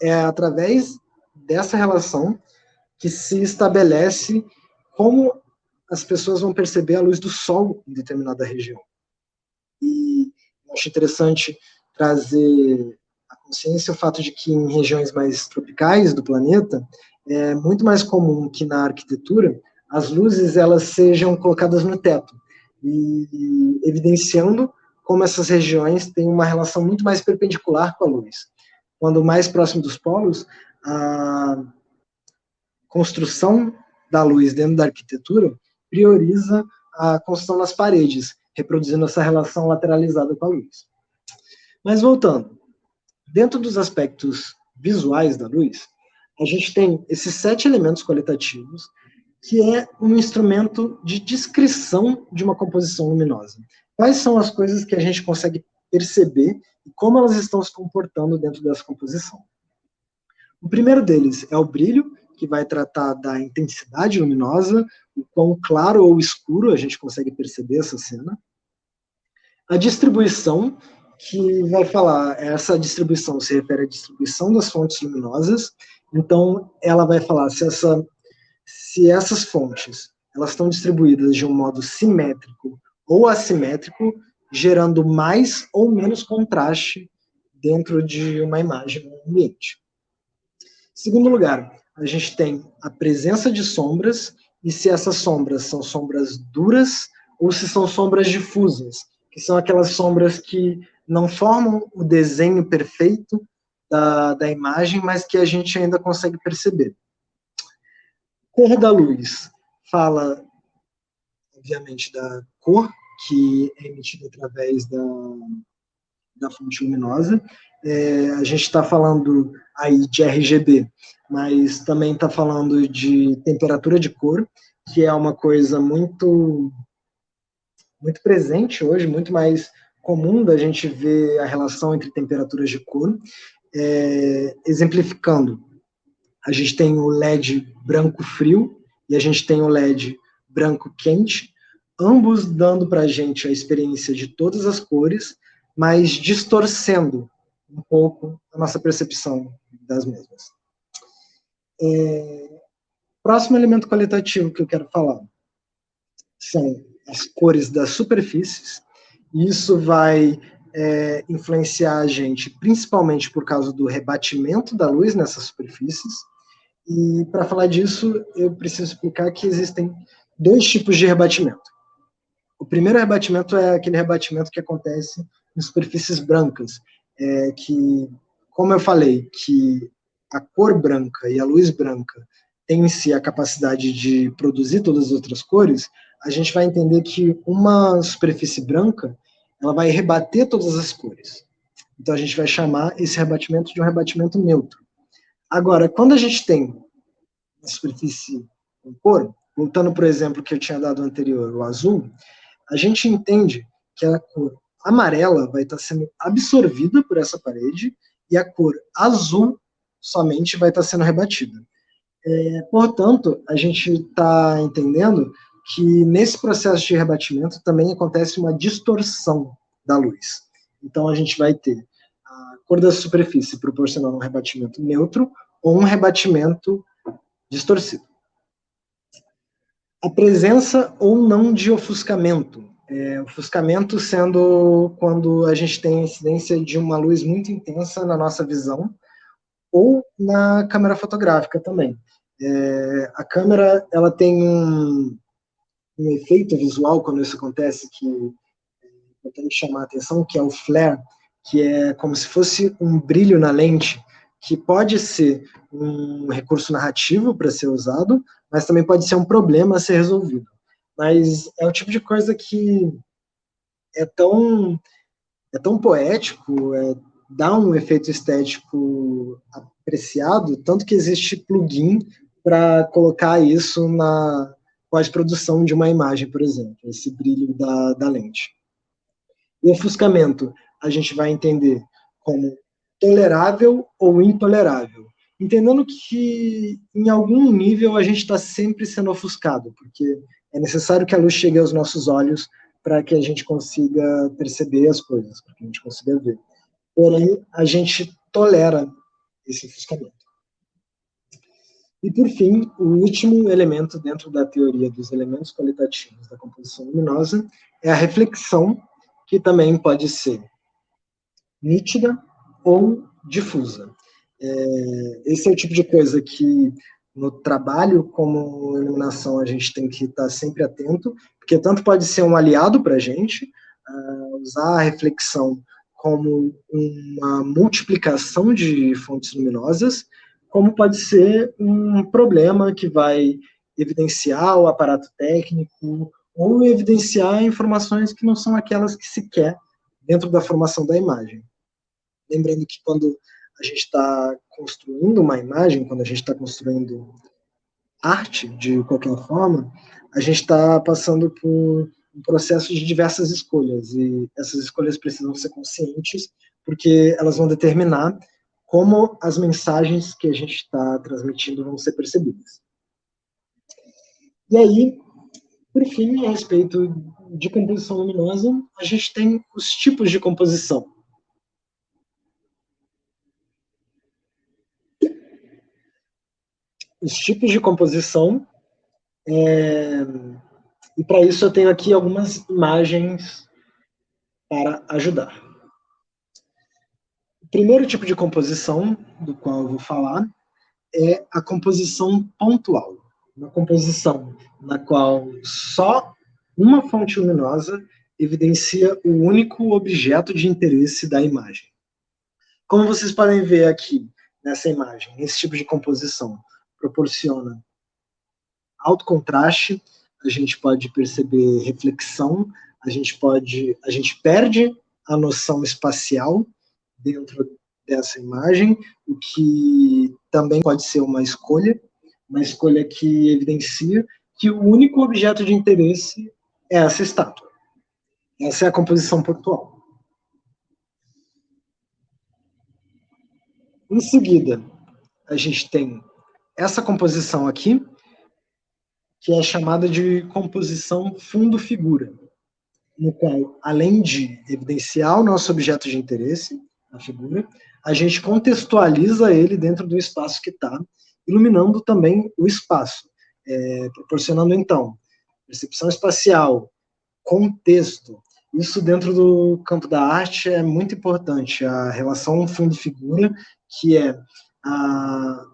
é através dessa relação que se estabelece como as pessoas vão perceber a luz do sol em determinada região. E eu acho interessante trazer à consciência o fato de que em regiões mais tropicais do planeta é muito mais comum que na arquitetura as luzes elas sejam colocadas no teto, e evidenciando como essas regiões têm uma relação muito mais perpendicular com a luz. Quando mais próximo dos polos, a construção da luz dentro da arquitetura prioriza a construção nas paredes, reproduzindo essa relação lateralizada com a luz. Mas voltando, dentro dos aspectos visuais da luz, a gente tem esses 7 elementos qualitativos, que é um instrumento de descrição de uma composição luminosa. Quais são as coisas que a gente consegue perceber e como elas estão se comportando dentro dessa composição? O primeiro deles é o brilho, que vai tratar da intensidade luminosa, o quão claro ou escuro a gente consegue perceber essa cena. A distribuição, que vai falar, essa distribuição se refere à distribuição das fontes luminosas, então ela vai falar se essas fontes elas estão distribuídas de um modo simétrico ou assimétrico, gerando mais ou menos contraste dentro de uma imagem no ambiente. Em segundo lugar, a gente tem a presença de sombras, e se essas sombras são sombras duras ou se são sombras difusas, que são aquelas sombras que não formam o desenho perfeito da imagem, mas que a gente ainda consegue perceber. Cor da luz fala, obviamente, da cor que é emitida através da fonte luminosa. A gente está falando aí de RGB, mas também está falando de temperatura de cor, que é uma coisa muito presente hoje, muito mais comum da gente ver a relação entre temperaturas de cor. Exemplificando, a gente tem o LED branco frio e a gente tem o LED branco quente, ambos dando para a gente a experiência de todas as cores, mas distorcendo um pouco a nossa percepção das mesmas. Próximo elemento qualitativo que eu quero falar são as cores das superfícies. Isso vai influenciar a gente principalmente por causa do rebatimento da luz nessas superfícies. E para falar disso, eu preciso explicar que existem 2 tipos de rebatimento. O primeiro rebatimento é aquele rebatimento que acontece em superfícies brancas, que, como eu falei, que a cor branca e a luz branca tem em si a capacidade de produzir todas as outras cores, a gente vai entender que uma superfície branca ela vai rebater todas as cores. Então a gente vai chamar esse rebatimento de um rebatimento neutro. Agora, quando a gente tem uma superfície com cor, voltando para o exemplo que eu tinha dado anterior, o azul, a gente entende que a cor amarela vai estar sendo absorvida por essa parede e a cor azul somente vai estar sendo rebatida. Portanto, a gente está entendendo que nesse processo de rebatimento também acontece uma distorção da luz. Então, a gente vai ter a cor da superfície proporcionando um rebatimento neutro ou um rebatimento distorcido. A presença ou não de ofuscamento. Ofuscamento sendo quando a gente tem a incidência de uma luz muito intensa na nossa visão, ou na câmera fotográfica também. A câmera ela tem um efeito visual quando isso acontece que eu tenho que chamar a atenção, que é o flare, que é como se fosse um brilho na lente, que pode ser um recurso narrativo para ser usado, mas também pode ser um problema a ser resolvido. Mas é o tipo de coisa que é tão poético, dá um efeito estético apreciado, tanto que existe plugin para colocar isso na pós-produção de uma imagem, por exemplo, esse brilho da lente. O ofuscamento a gente vai entender como tolerável ou intolerável, entendendo que em algum nível a gente está sempre sendo ofuscado, porque é necessário que a luz chegue aos nossos olhos para que a gente consiga perceber as coisas, para que a gente consiga ver. Porém, a gente tolera esse ofuscamento. E, por fim, o último elemento dentro da teoria dos elementos qualitativos da composição luminosa é a reflexão, que também pode ser nítida ou difusa. Esse é o tipo de coisa que, no trabalho como iluminação, a gente tem que estar sempre atento, porque tanto pode ser um aliado para a gente, usar a reflexão como uma multiplicação de fontes luminosas, como pode ser um problema que vai evidenciar o aparato técnico ou evidenciar informações que não são aquelas que se quer dentro da formação da imagem. Lembrando que quando a gente está construindo uma imagem, quando a gente está construindo arte, de qualquer forma, a gente está passando por um processo de diversas escolhas, e essas escolhas precisam ser conscientes, porque elas vão determinar como as mensagens que a gente está transmitindo vão ser percebidas. E aí, por fim, a respeito de composição luminosa, a gente tem os tipos de composição. Os tipos de composição, e para isso eu tenho aqui algumas imagens para ajudar. O primeiro tipo de composição, do qual eu vou falar, é a composição pontual. Uma composição na qual só uma fonte luminosa evidencia o único objeto de interesse da imagem. Como vocês podem ver aqui nessa imagem, esse tipo de composição proporciona alto contraste, a gente pode perceber reflexão, a gente perde a noção espacial dentro dessa imagem, o que também pode ser uma escolha que evidencia que o único objeto de interesse é essa estátua. Essa é a composição pontual. Em seguida, a gente tem essa composição aqui, que é chamada de composição fundo-figura, no qual, além de evidenciar o nosso objeto de interesse, a figura, a gente contextualiza ele dentro do espaço que está, iluminando também o espaço, proporcionando, então, percepção espacial, contexto. Isso dentro do campo da arte é muito importante, a relação fundo-figura, que é o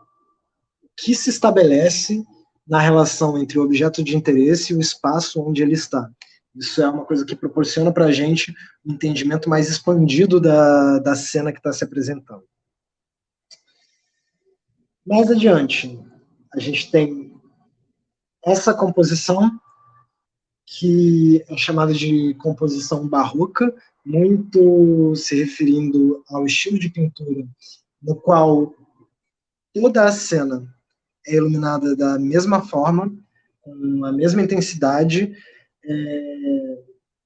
que se estabelece na relação entre o objeto de interesse e o espaço onde ele está. Isso é uma coisa que proporciona para a gente um entendimento mais expandido da cena que está se apresentando. Mais adiante, a gente tem essa composição, que é chamada de composição barroca, muito se referindo ao estilo de pintura no qual toda a cena é iluminada da mesma forma, com a mesma intensidade,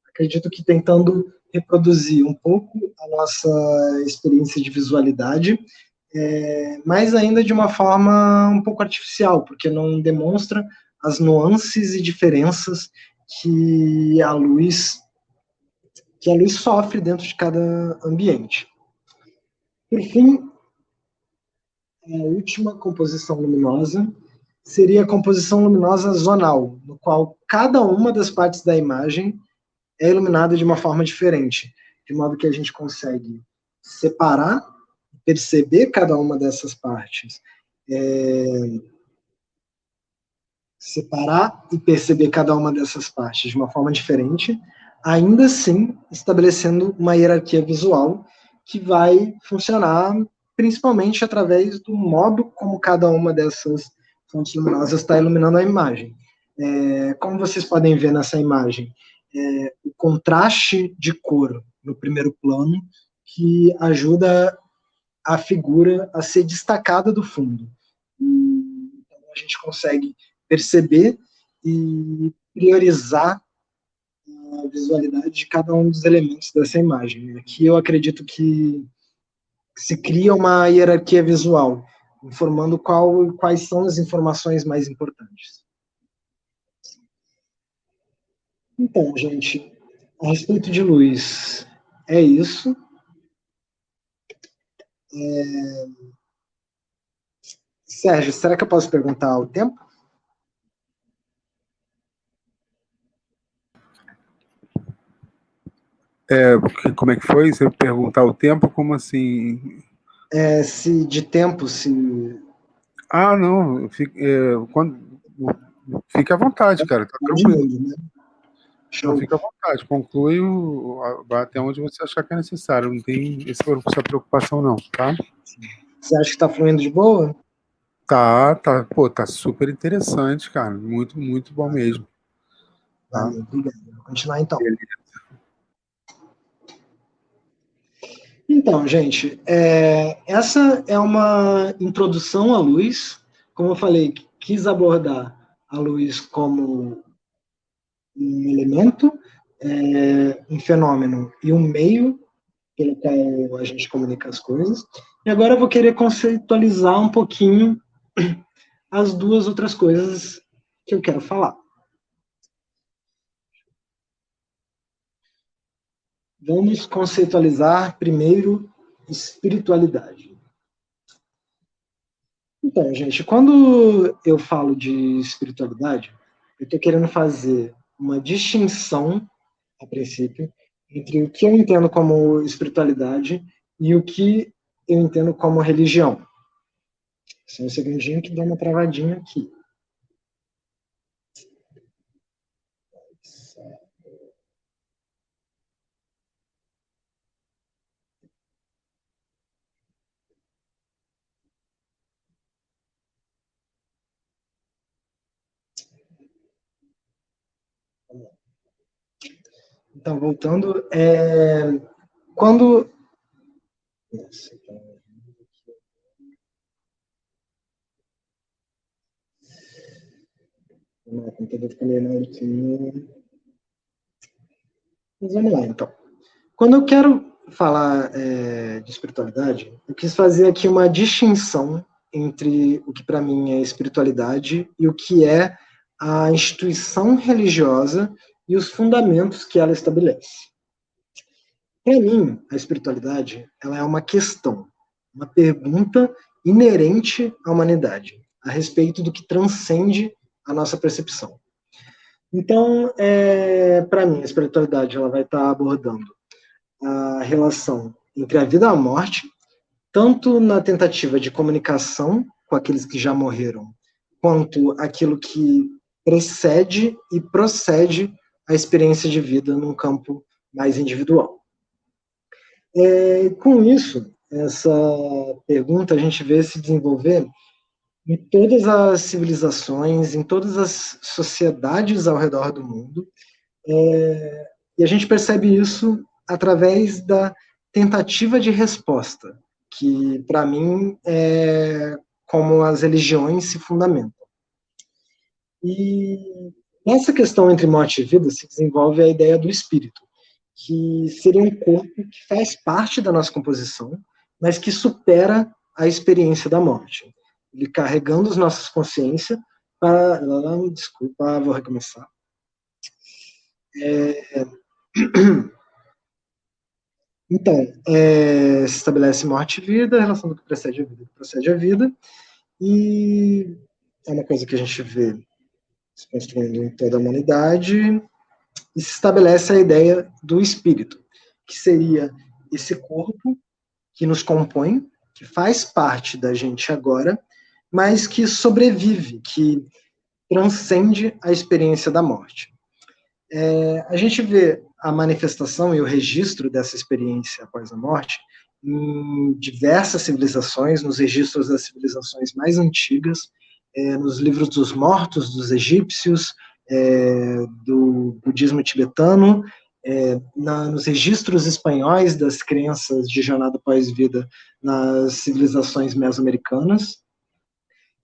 acredito que tentando reproduzir um pouco a nossa experiência de visualidade, mas ainda de uma forma um pouco artificial, porque não demonstra as nuances e diferenças que a luz sofre dentro de cada ambiente. Por fim, a última composição luminosa seria a composição luminosa zonal, no qual cada uma das partes da imagem é iluminada de uma forma diferente, de modo que a gente consegue separar, perceber cada uma dessas partes, separar e perceber cada uma dessas partes de uma forma diferente, ainda assim estabelecendo uma hierarquia visual que vai funcionar principalmente através do modo como cada uma dessas fontes luminosas está iluminando a imagem. Como vocês podem ver nessa imagem, o contraste de cor no primeiro plano que ajuda a figura a ser destacada do fundo. Então a gente consegue perceber e priorizar a visualidade de cada um dos elementos dessa imagem. Aqui eu acredito que se cria uma hierarquia visual, informando quais são as informações mais importantes. Então, gente, a respeito de luz, é isso. Sérgio, será que eu posso perguntar o tempo? Como é que foi? Você perguntar o tempo, como assim? Se de tempo, se... Ah, não, fica à vontade, cara, tá tranquilo. Né? Então fica à vontade, conclui até onde você achar que é necessário, não tem essa preocupação não, tá? Você acha que tá fluindo de boa? Tá, pô, tá super interessante, cara, muito, muito bom mesmo. Tá? Valeu, obrigado. Vou continuar então. Beleza. Então, gente, essa é uma introdução à luz. Como eu falei, quis abordar a luz como um elemento, um fenômeno e um meio pelo qual a gente comunica as coisas. E agora eu vou querer conceitualizar um pouquinho as duas outras coisas que eu quero falar. Vamos conceitualizar primeiro espiritualidade. Então, gente, quando eu falo de espiritualidade, eu estou querendo fazer uma distinção, a princípio, entre o que eu entendo como espiritualidade e o que eu entendo como religião. Só um segundinho que dá uma travadinha aqui. Então, voltando, quando... Nossa, o computador fica meio maluquinho. Mas vamos lá, então. Quando eu quero falar de espiritualidade, eu quis fazer aqui uma distinção entre o que para mim é espiritualidade e o que é a instituição religiosa e os fundamentos que ela estabelece. Para mim, a espiritualidade ela é uma questão, uma pergunta inerente à humanidade, a respeito do que transcende a nossa percepção. Então, para mim, a espiritualidade ela vai estar abordando a relação entre a vida e a morte, tanto na tentativa de comunicação com aqueles que já morreram, quanto aquilo que precede e procede a experiência de vida num campo mais individual. Com isso, essa pergunta a gente vê se desenvolver em todas as civilizações, em todas as sociedades ao redor do mundo, e a gente percebe isso através da tentativa de resposta, que para mim é como as religiões se fundamentam. E nessa questão entre morte e vida se desenvolve a ideia do espírito, que seria um corpo que faz parte da nossa composição, mas que supera a experiência da morte. Ele carregando as nossas consciências para... Desculpa, vou recomeçar. Então, se estabelece morte e vida, a relação do que precede a vida, do que procede a vida, e é uma coisa que a gente vê se construindo em toda a humanidade, e se estabelece a ideia do espírito, que seria esse corpo que nos compõe, que faz parte da gente agora, mas que sobrevive, que transcende a experiência da morte. A gente vê a manifestação e o registro dessa experiência após a morte em diversas civilizações, nos registros das civilizações mais antigas, nos livros dos mortos dos egípcios, do budismo tibetano, nos registros espanhóis das crenças de jornada pós-vida nas civilizações mesoamericanas.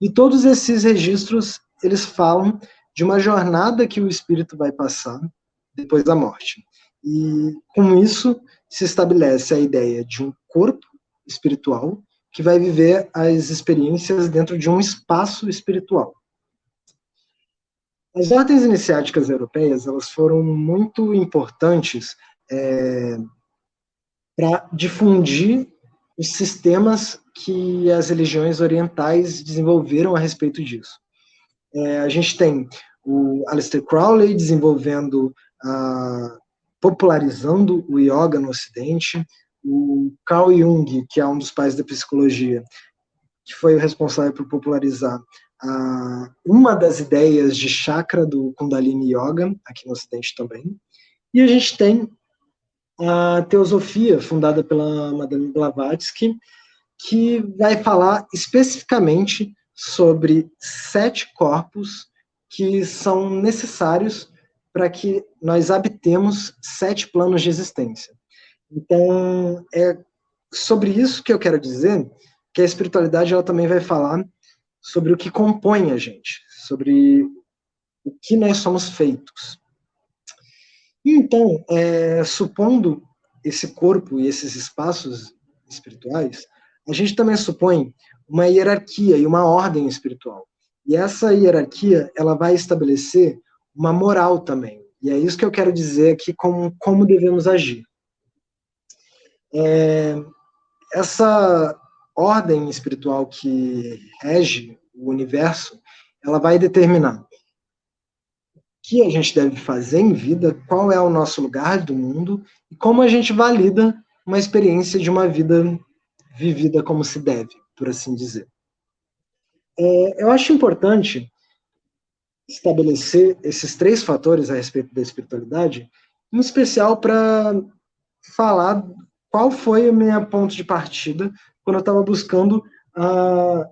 E todos esses registros, eles falam de uma jornada que o espírito vai passar depois da morte. E com isso se estabelece a ideia de um corpo espiritual que vai viver as experiências dentro de um espaço espiritual. As ordens iniciáticas europeias, elas foram muito importantes para difundir os sistemas que as religiões orientais desenvolveram a respeito disso. A gente tem o Aleister Crowley desenvolvendo, popularizando o yoga no Ocidente, o Carl Jung, que é um dos pais da psicologia, que foi o responsável por popularizar uma das ideias de chakra do Kundalini Yoga, aqui no Ocidente também. E a gente tem a teosofia, fundada pela Madame Blavatsky, que vai falar especificamente sobre 7 corpos que são necessários para que nós habitemos 7 planos de existência. Então, é sobre isso que eu quero dizer que a espiritualidade ela também vai falar sobre o que compõe a gente, sobre o que nós somos feitos. Então, supondo esse corpo e esses espaços espirituais, a gente também supõe uma hierarquia e uma ordem espiritual. E essa hierarquia, ela vai estabelecer uma moral também. E é isso que eu quero dizer aqui como devemos agir. Essa ordem espiritual que rege o universo, ela vai determinar o que a gente deve fazer em vida, qual é o nosso lugar do mundo e como a gente valida uma experiência de uma vida vivida como se deve, por assim dizer. Eu acho importante estabelecer esses 3 fatores a respeito da espiritualidade, em especial para falar qual foi o meu ponto de partida quando eu estava buscando a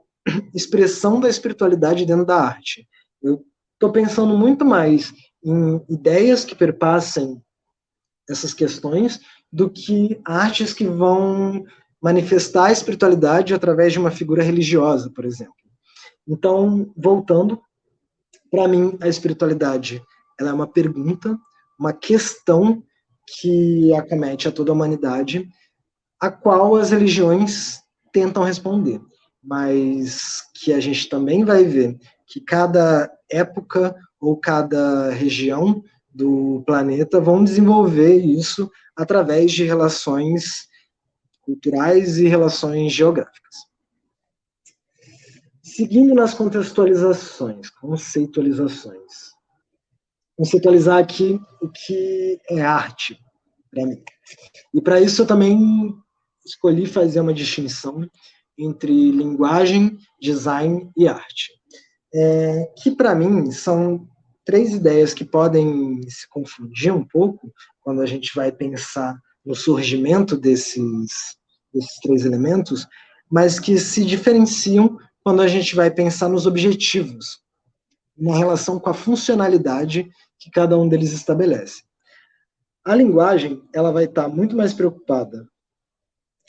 expressão da espiritualidade dentro da arte. Eu estou pensando muito mais em ideias que perpassem essas questões do que artes que vão manifestar a espiritualidade através de uma figura religiosa, por exemplo. Então, voltando, para mim, a espiritualidade ela é uma pergunta, uma questão que acomete a toda a humanidade, a qual as religiões tentam responder, mas que a gente também vai ver que cada época ou cada região do planeta vão desenvolver isso através de relações culturais e relações geográficas. Seguindo nas conceitualizações. Conceitualizar aqui o que é arte para mim. E para isso eu também escolhi fazer uma distinção entre linguagem, design e arte. Que para mim são 3 ideias que podem se confundir um pouco quando a gente vai pensar no surgimento desses 3 elementos, mas que se diferenciam quando a gente vai pensar nos objetivos, na relação com a funcionalidade que cada um deles estabelece. A linguagem, ela vai estar muito mais preocupada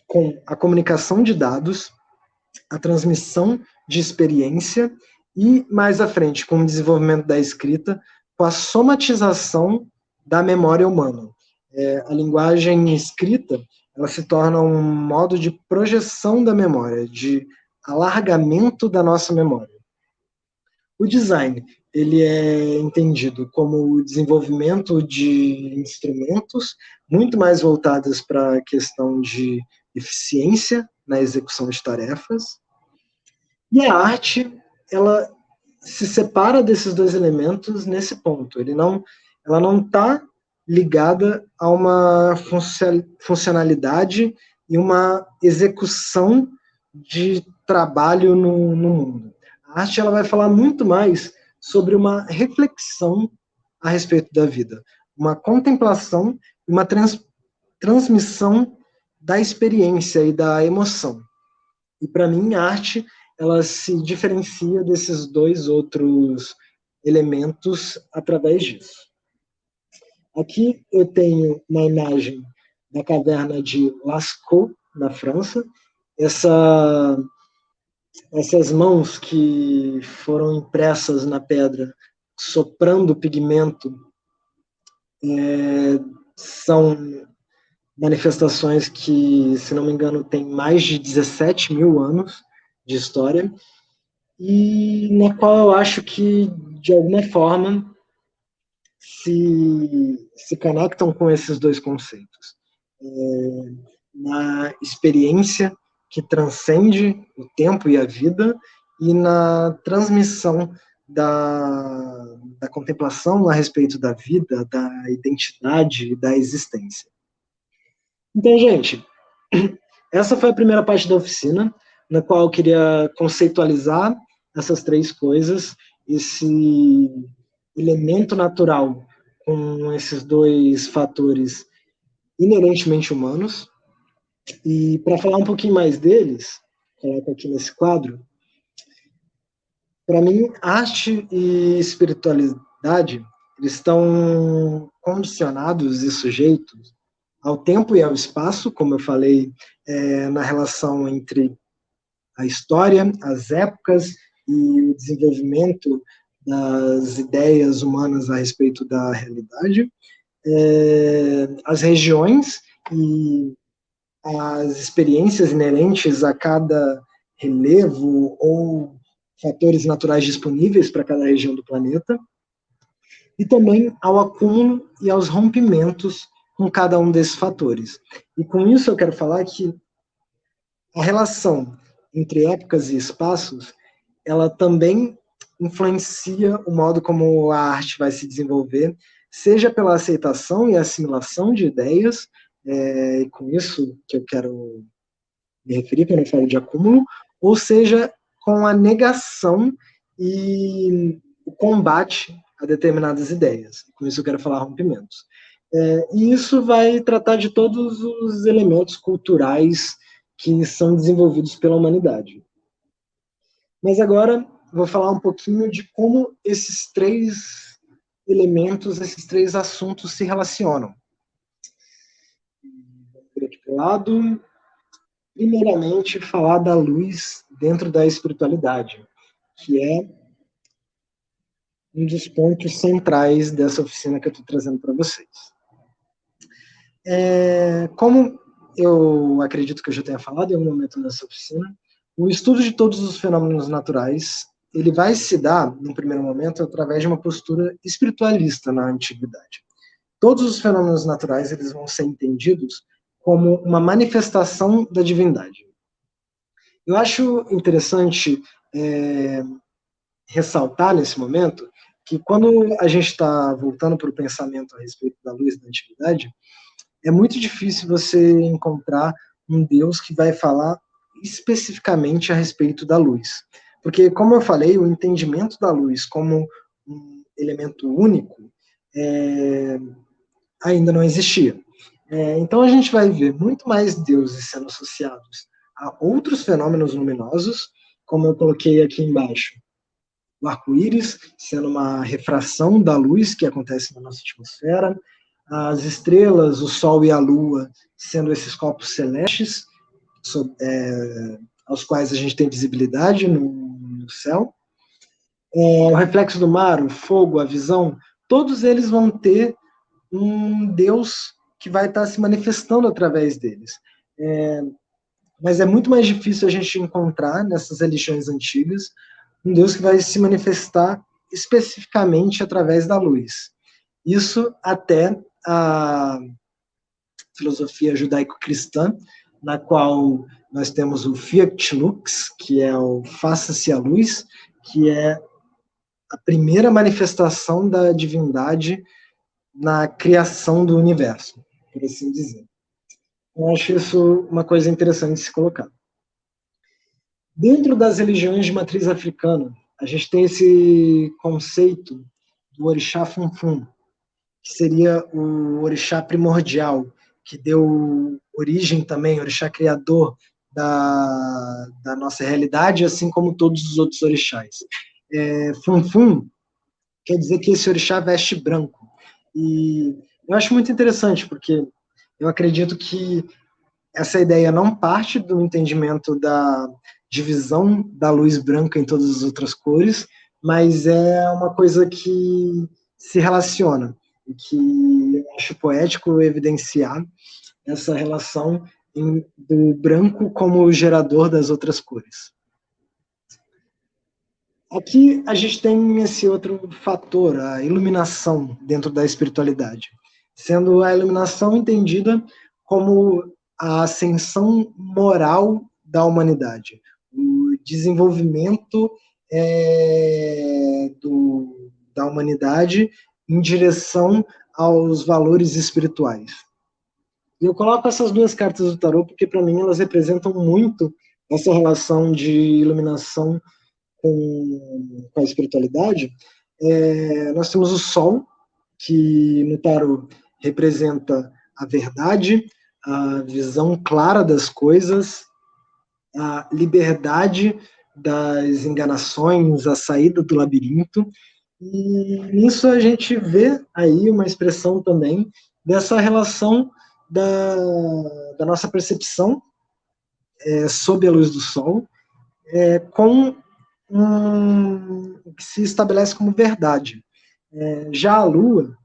com a comunicação de dados, a transmissão de experiência e, mais à frente, com o desenvolvimento da escrita, com a somatização da memória humana. A linguagem escrita, ela se torna um modo de projeção da memória, de alargamento da nossa memória. O design, ele é entendido como o desenvolvimento de instrumentos muito mais voltados para a questão de eficiência na execução de tarefas. E a arte, ela se separa desses dois elementos nesse ponto. Ela não está ligada a uma funcionalidade e uma execução de trabalho no mundo. A arte ela vai falar muito mais sobre uma reflexão a respeito da vida, uma contemplação e uma transmissão da experiência e da emoção. E para mim, a arte ela se diferencia desses dois outros elementos através disso. Aqui eu tenho uma imagem da caverna de Lascaux, na França. Essas mãos que foram impressas na pedra, soprando pigmento, são manifestações que, se não me engano, têm mais de 17 mil anos de história, e na qual eu acho que, de alguma forma, se conectam com esses dois conceitos. Na experiência que transcende o tempo e a vida, e na transmissão da contemplação a respeito da vida, da identidade e da existência. Então, gente, essa foi a primeira parte da oficina, na qual eu queria conceitualizar essas três coisas, esse elemento natural com esses dois fatores inerentemente humanos. E para falar um pouquinho mais deles, coloco aqui nesse quadro, para mim, arte e espiritualidade eles estão condicionados e sujeitos ao tempo e ao espaço, como eu falei, na relação entre a história, as épocas e o desenvolvimento das ideias humanas a respeito da realidade, as regiões e as experiências inerentes a cada relevo ou fatores naturais disponíveis para cada região do planeta, e também ao acúmulo e aos rompimentos com cada um desses fatores. E com isso eu quero falar que a relação entre épocas e espaços, ela também influencia o modo como a arte vai se desenvolver, seja pela aceitação e assimilação de ideias, e com isso que eu quero me referir quando eu falo de acúmulo, ou seja, com a negação e o combate a determinadas ideias. Com isso eu quero falar rompimentos. E isso vai tratar de todos os elementos culturais que são desenvolvidos pela humanidade. Mas agora vou falar um pouquinho de como esses três elementos, esses três assuntos se relacionam. Vou por aqui para o lado. Primeiramente, falar da luz dentro da espiritualidade, que é um dos pontos centrais dessa oficina que eu estou trazendo para vocês. Como eu acredito que eu já tenha falado em algum momento nessa oficina, o estudo de todos os fenômenos naturais, ele vai se dar, num primeiro momento, através de uma postura espiritualista na antiguidade. Todos os fenômenos naturais, eles vão ser entendidos como uma manifestação da divindade. Eu acho interessante ressaltar nesse momento que quando a gente está voltando para o pensamento a respeito da luz da antiguidade, é muito difícil você encontrar um Deus que vai falar especificamente a respeito da luz. Porque, como eu falei, o entendimento da luz como um elemento único ainda não existia. Então a gente vai ver muito mais deuses sendo associados a outros fenômenos luminosos, como eu coloquei aqui embaixo. O arco-íris sendo uma refração da luz que acontece na nossa atmosfera, as estrelas, o Sol e a Lua sendo esses corpos celestes, aos quais a gente tem visibilidade no céu. O reflexo do mar, o fogo, a visão, todos eles vão ter um Deus que vai estar se manifestando através deles. Mas é muito mais difícil a gente encontrar nessas religiões antigas um Deus que vai se manifestar especificamente através da luz. Isso até a filosofia judaico-cristã, na qual nós temos o Fiat Lux, que é o faça-se a luz, que é a primeira manifestação da divindade na criação do universo, por assim dizer. Eu acho isso uma coisa interessante de se colocar. Dentro das religiões de matriz africana, a gente tem esse conceito do orixá Funfun, que seria o orixá primordial, que deu origem também, orixá criador da nossa realidade, assim como todos os outros orixás. Funfun quer dizer que esse orixá veste branco. E eu acho muito interessante, porque eu acredito que essa ideia não parte do entendimento da divisão da luz branca em todas as outras cores, mas é uma coisa que se relaciona, e que eu acho poético evidenciar essa relação do branco como gerador das outras cores. Aqui a gente tem esse outro fator, a iluminação dentro da espiritualidade, sendo a iluminação entendida como a ascensão moral da humanidade, o desenvolvimento da humanidade em direção aos valores espirituais. E eu coloco essas duas cartas do tarô porque, para mim, elas representam muito essa relação de iluminação com a espiritualidade. Nós temos o Sol, que no tarô representa a verdade, a visão clara das coisas, a liberdade das enganações, a saída do labirinto. E nisso a gente vê aí uma expressão também dessa relação da nossa percepção sob a luz do Sol com o que se estabelece como verdade. Já a Lua,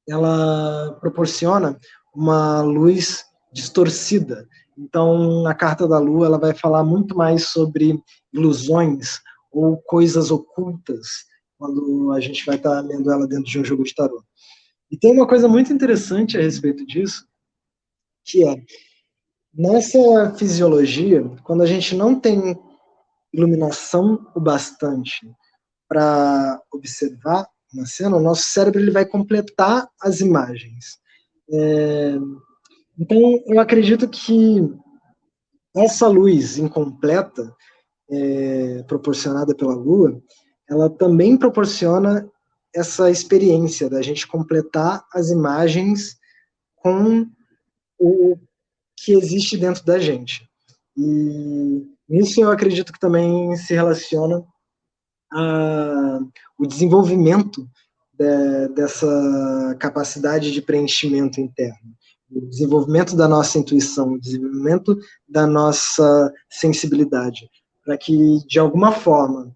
ela proporciona uma luz distorcida. Então, a carta da Lua ela vai falar muito mais sobre ilusões ou coisas ocultas, quando a gente vai estar lendo ela dentro de um jogo de tarô. E tem uma coisa muito interessante a respeito disso, que é, nessa fisiologia, quando a gente não tem iluminação o bastante para observar uma cena, o nosso cérebro ele vai completar as imagens. Então, eu acredito que essa luz incompleta, proporcionada pela Lua, ela também proporciona essa experiência da gente completar as imagens com o que existe dentro da gente. E nisso eu acredito que também se relaciona o desenvolvimento dessa capacidade de preenchimento interno, o desenvolvimento da nossa intuição, o desenvolvimento da nossa sensibilidade, para que, de alguma forma,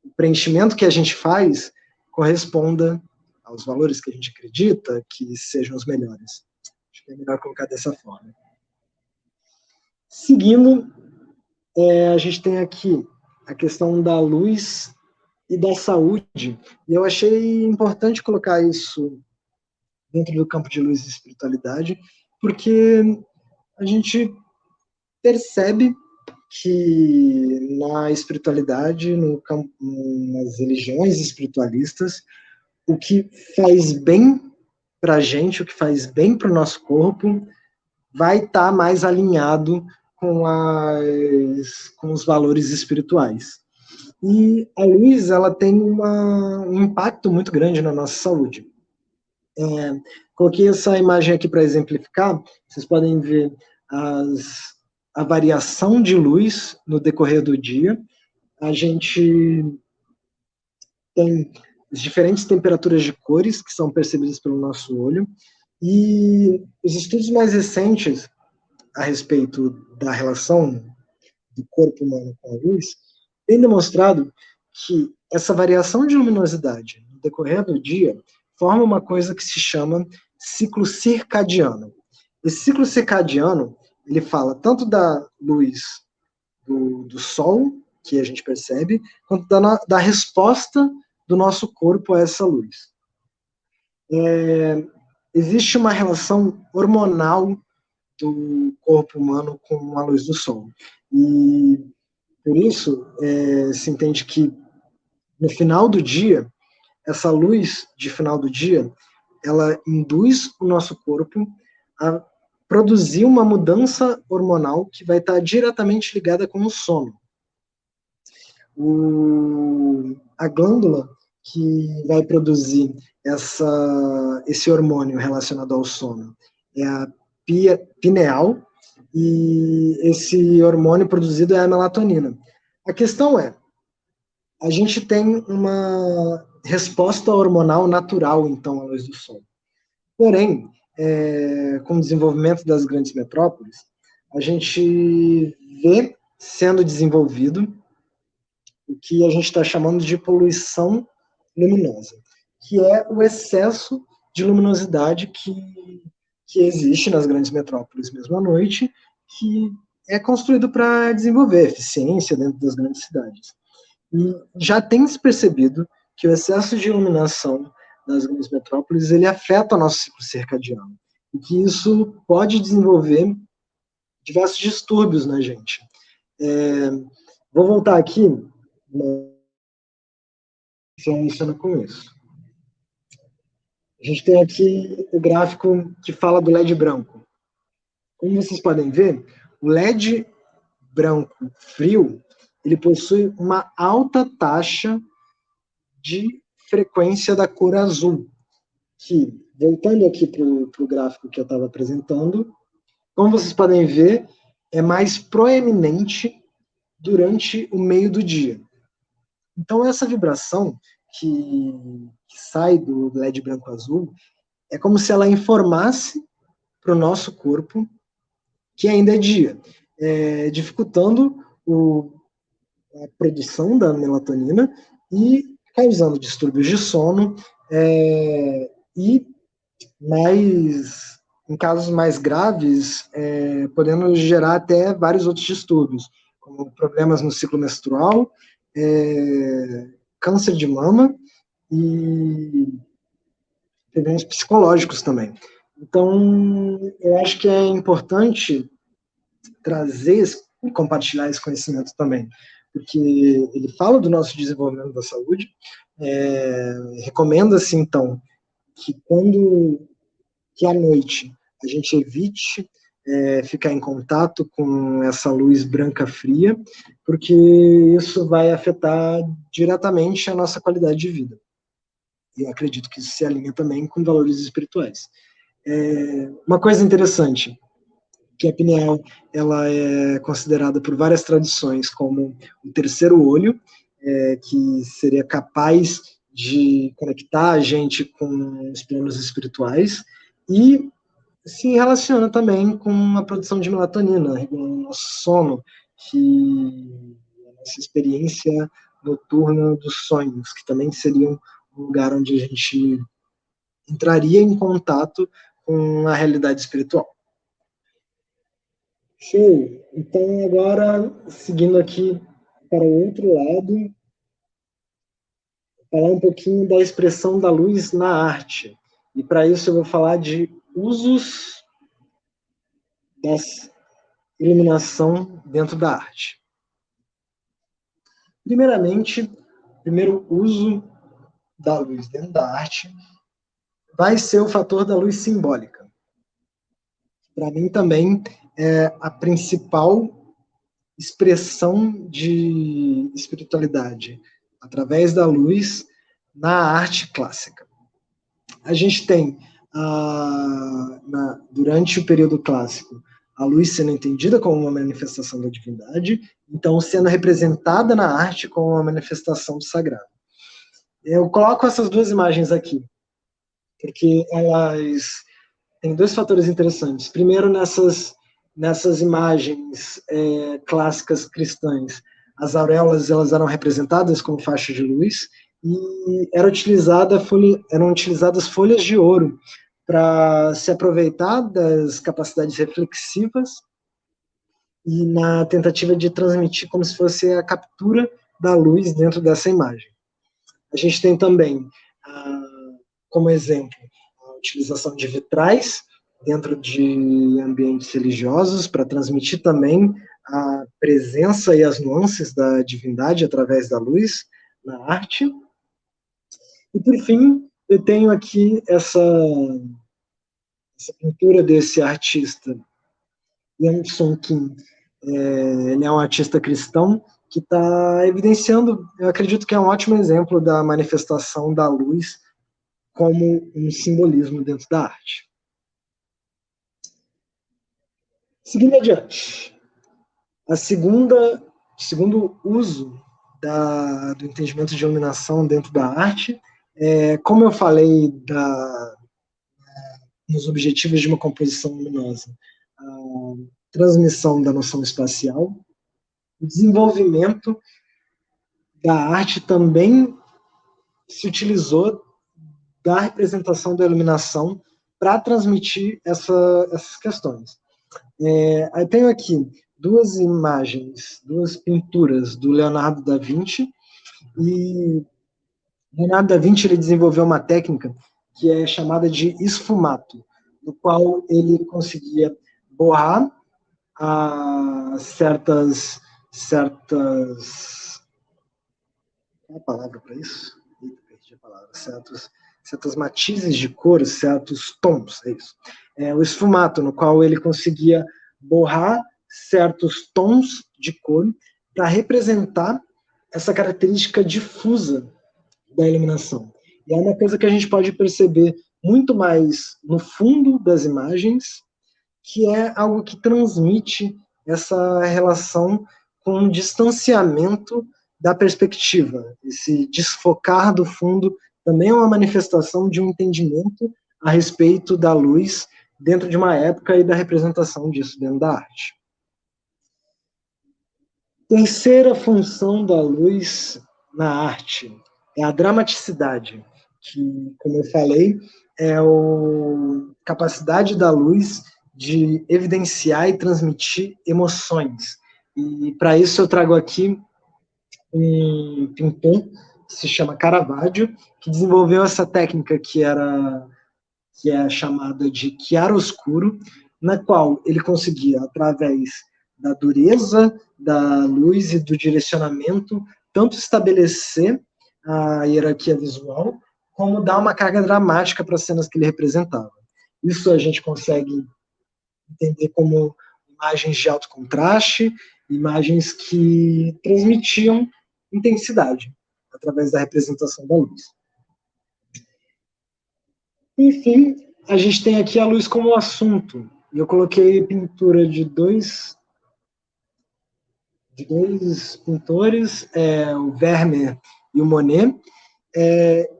o preenchimento que a gente faz corresponda aos valores que a gente acredita que sejam os melhores. Acho que é melhor colocar dessa forma. Seguindo, a gente tem aqui a questão da luz e da saúde, e eu achei importante colocar isso dentro do campo de luz e espiritualidade, porque a gente percebe que na espiritualidade, nas religiões espiritualistas, o que faz bem para a gente, o que faz bem para o nosso corpo, vai estar mais alinhado com os valores espirituais. E a luz ela tem um impacto muito grande na nossa saúde. Coloquei essa imagem aqui para exemplificar. Vocês podem ver a variação de luz no decorrer do dia. A gente tem as diferentes temperaturas de cores que são percebidas pelo nosso olho. E os estudos mais recentes a respeito da relação do corpo humano com a luz têm demonstrado que essa variação de luminosidade no decorrer do dia forma uma coisa que se chama ciclo circadiano. Esse ciclo circadiano, ele fala tanto da luz do sol, que a gente percebe, quanto da resposta do nosso corpo a essa luz. Existe uma relação hormonal do corpo humano com a luz do sol. E por isso se entende que no final do dia, essa luz de final do dia, ela induz o nosso corpo a produzir uma mudança hormonal que vai estar diretamente ligada com o sono. A glândula que vai produzir esse hormônio relacionado ao sono é a pineal, e esse hormônio produzido é a melatonina. A questão é, a gente tem uma resposta hormonal natural, então, à luz do sol. Porém, com o desenvolvimento das grandes metrópoles, a gente vê sendo desenvolvido o que a gente está chamando de poluição luminosa, que é o excesso de luminosidade que existe nas grandes metrópoles, mesmo à noite, que é construído para desenvolver eficiência dentro das grandes cidades. E já tem se percebido que o excesso de iluminação das grandes metrópoles, ele afeta o nosso ciclo circadiano, e que isso pode desenvolver diversos distúrbios na gente. Vou voltar aqui, se relaciona com isso. A gente tem aqui o gráfico que fala do LED branco. Como vocês podem ver, o LED branco frio, ele possui uma alta taxa de frequência da cor azul, que, voltando aqui para o gráfico que eu estava apresentando, como vocês podem ver, é mais proeminente durante o meio do dia. Então, essa vibração que sai do LED branco-azul é como se ela informasse para o nosso corpo que ainda é dia, dificultando a produção da melatonina e causando distúrbios de sono e, em casos mais graves, podendo gerar até vários outros distúrbios, como problemas no ciclo menstrual, câncer de mama e problemas psicológicos também. Então, eu acho que é importante trazer e compartilhar esse conhecimento também, porque ele fala do nosso desenvolvimento da saúde, recomenda-se, então, que à noite a gente evite ficar em contato com essa luz branca fria, porque isso vai afetar diretamente a nossa qualidade de vida. Eu acredito que isso se alinha também com valores espirituais. Uma coisa interessante, que a pineal ela é considerada por várias tradições como o terceiro olho, que seria capaz de conectar a gente com os planos espirituais, e se relaciona também com a produção de melatonina, com o nosso sono, que é a nossa experiência noturna dos sonhos, que também seria um lugar onde a gente entraria em contato com a realidade espiritual. Show! Então, agora, seguindo aqui para o outro lado, falar um pouquinho da expressão da luz na arte. E para isso eu vou falar de usos da iluminação dentro da arte. Primeiramente, o primeiro uso da luz dentro da arte vai ser o fator da luz simbólica. Para mim também é a principal expressão de espiritualidade, através da luz na arte clássica. A gente tem, durante o período clássico, a luz sendo entendida como uma manifestação da divindade, então sendo representada na arte como uma manifestação do sagrado. Eu coloco essas duas imagens aqui, porque elas têm dois fatores interessantes. Primeiro, nessas imagens clássicas cristãs, as auréolas elas eram representadas como faixas de luz, e eram utilizadas folhas de ouro para se aproveitar das capacidades reflexivas e na tentativa de transmitir como se fosse a captura da luz dentro dessa imagem. A gente tem também, como exemplo, a utilização de vitrais dentro de ambientes religiosos para transmitir também a presença e as nuances da divindade através da luz na arte. E, por fim, eu tenho aqui essa pintura desse artista, Yang Sung Kim. Ele é um artista cristão que está evidenciando, eu acredito que é um ótimo exemplo da manifestação da luz como um simbolismo dentro da arte. Seguindo adiante, o segundo uso do entendimento de iluminação dentro da arte, como eu falei nos objetivos de uma composição luminosa, a transmissão da noção espacial, o desenvolvimento da arte também se utilizou da representação da iluminação para transmitir essas questões. Eu tenho aqui duas imagens, duas pinturas do Leonardo da Vinci, e Leonardo da Vinci ele desenvolveu uma técnica que é chamada de esfumato, no qual ele conseguia borrar certas qual é a palavra para isso? Perdi a palavra. Certos matizes de cor, certos tons, é isso. O esfumato, no qual ele conseguia borrar certos tons de cor para representar essa característica difusa da iluminação. E é uma coisa que a gente pode perceber muito mais no fundo das imagens, que é algo que transmite essa relação com um distanciamento da perspectiva. Esse desfocar do fundo também é uma manifestação de um entendimento a respeito da luz dentro de uma época e da representação disso dentro da arte. Terceira função da luz na arte é a dramaticidade, que, como eu falei, é a capacidade da luz de evidenciar e transmitir emoções. E para isso eu trago aqui um pintor que se chama Caravaggio, que desenvolveu essa técnica que é chamada de chiaroscuro, na qual ele conseguia, através da dureza da luz e do direcionamento, tanto estabelecer a hierarquia visual, como dar uma carga dramática para as cenas que ele representava. Isso a gente consegue entender como imagens de alto contraste, imagens que transmitiam intensidade através da representação da luz. Enfim, a gente tem aqui a luz como assunto. Eu coloquei pintura de dois pintores, o Vermeer e o Monet,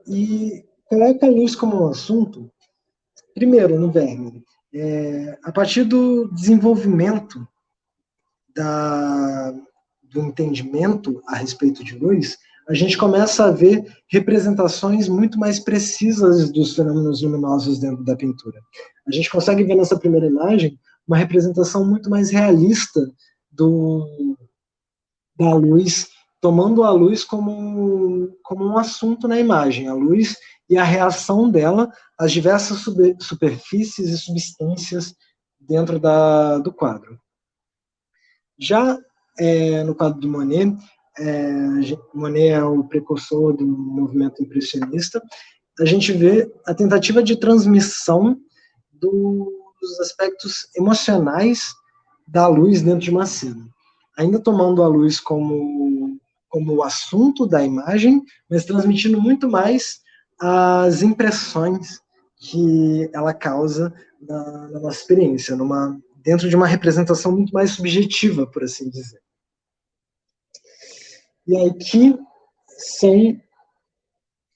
e coloca a luz como um assunto, primeiro, no Vermeer. A partir do desenvolvimento do entendimento a respeito de luz, a gente começa a ver representações muito mais precisas dos fenômenos luminosos dentro da pintura. A gente consegue ver nessa primeira imagem uma representação muito mais realista da luz, tomando a luz como um assunto na imagem, a luz e a reação dela às diversas superfícies e substâncias dentro do quadro. Já no quadro do Monet, Monet é o precursor do movimento impressionista, a gente vê a tentativa de transmissão dos aspectos emocionais da luz dentro de uma cena. Ainda tomando a luz como o assunto da imagem, mas transmitindo muito mais as impressões que ela causa na nossa experiência, dentro de uma representação muito mais subjetiva, por assim dizer. E aqui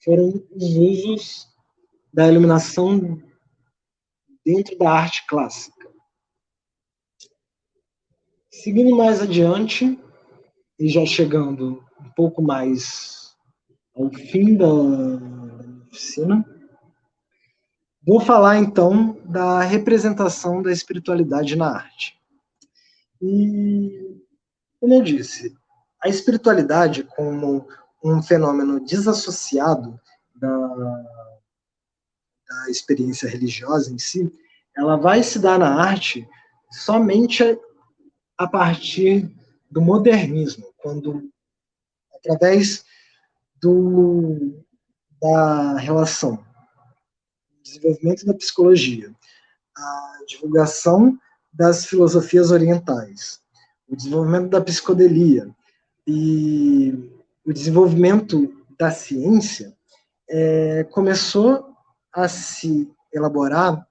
foram os usos da iluminação dentro da arte clássica. Seguindo mais adiante, e já chegando um pouco mais ao fim da oficina, Vou falar, então, da representação da espiritualidade na arte. E, como eu disse, a espiritualidade, como um fenômeno desassociado da experiência religiosa em si, ela vai se dar na arte somente a partir do modernismo, quando, através da relação, desenvolvimento da psicologia, a divulgação das filosofias orientais, o desenvolvimento da psicodelia e o desenvolvimento da ciência, começou a se elaborar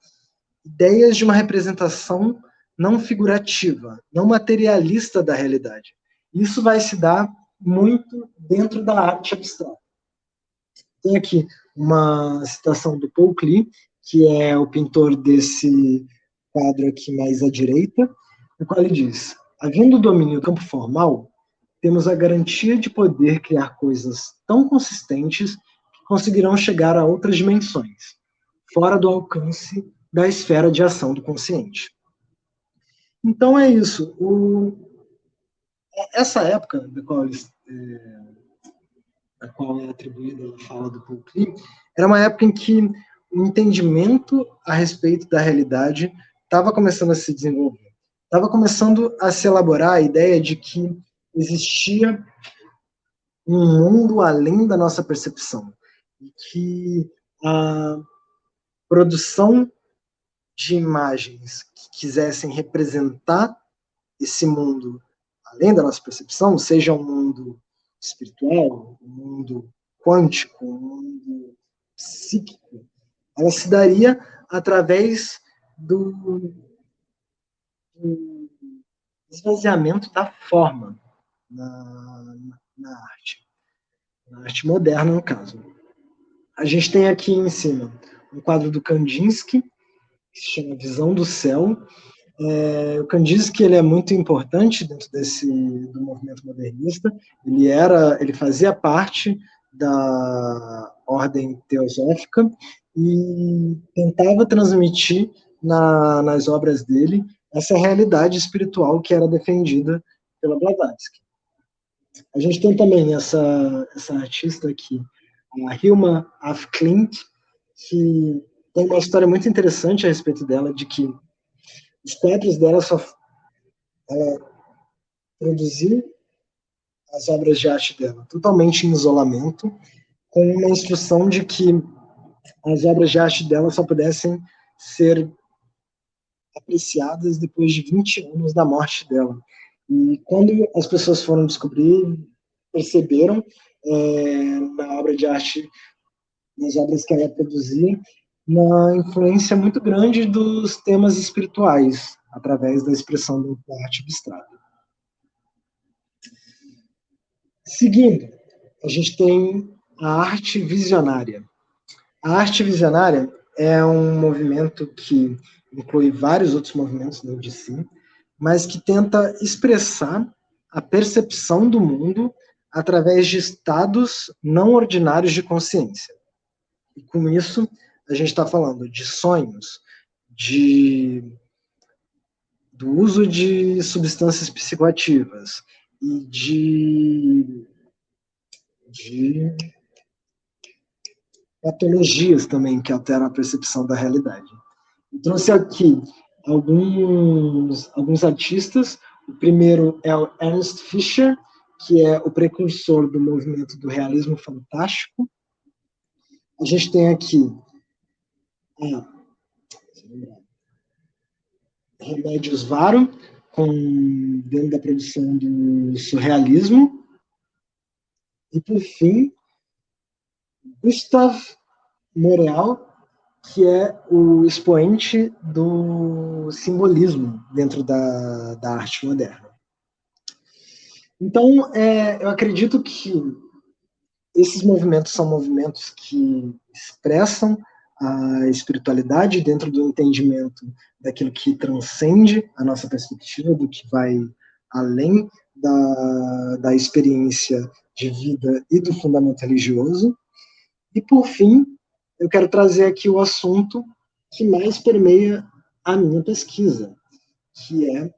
ideias de uma representação não figurativa, não materialista da realidade. Isso vai se dar muito dentro da arte abstrata. Tem aqui uma citação do Paul Klee, que é o pintor desse quadro aqui mais à direita, no qual ele diz: havendo o domínio do campo formal, temos a garantia de poder criar coisas tão consistentes que conseguirão chegar a outras dimensões, fora do alcance da esfera de ação do consciente. Então é isso. Essa época a qual é atribuída a fala do Paul Klee, era uma época em que o entendimento a respeito da realidade estava começando a se desenvolver. Estava começando a se elaborar a ideia de que existia um mundo além da nossa percepção. E que a produção de imagens que quisessem representar esse mundo além da nossa percepção, seja um mundo espiritual, um mundo quântico, um mundo psíquico, ela se daria através do esvaziamento da forma na arte moderna, no caso. A gente tem aqui em cima um quadro do Kandinsky, que se chama Visão do Céu. O Kandinsky, ele é muito importante dentro do movimento modernista. Ele fazia parte da ordem teosófica e tentava transmitir nas obras dele essa realidade espiritual que era defendida pela Blavatsky. A gente tem também essa artista aqui, a Hilma af Klint, que tem uma história muito interessante a respeito dela, de que os quadros dela ela produziu as obras de arte dela totalmente em isolamento, com uma instrução de que as obras de arte dela só pudessem ser apreciadas depois de 20 anos da morte dela. E quando as pessoas foram descobrir, perceberam na obra de arte, nas obras que ela produzia, uma influência muito grande dos temas espirituais, através da expressão da arte abstrata. Seguindo, a gente tem a arte visionária. A arte visionária é um movimento que inclui vários outros movimentos dentro de si, mas que tenta expressar a percepção do mundo através de estados não ordinários de consciência. E com isso, a gente está falando de sonhos, do uso de substâncias psicoativas e de patologias também que alteram a percepção da realidade. Eu trouxe aqui alguns artistas. O primeiro é o Ernst Fischer, que é o precursor do movimento do realismo fantástico. A gente tem aqui Remédios Varo, dentro da produção do surrealismo. E, por fim, Gustav Moreau, que é o expoente do simbolismo dentro da arte moderna. Então, eu acredito que esses movimentos são movimentos que expressam a espiritualidade dentro do entendimento daquilo que transcende a nossa perspectiva, do que vai além da experiência de vida e do fundamento religioso. E, por fim, eu quero trazer aqui o assunto que mais permeia a minha pesquisa, que é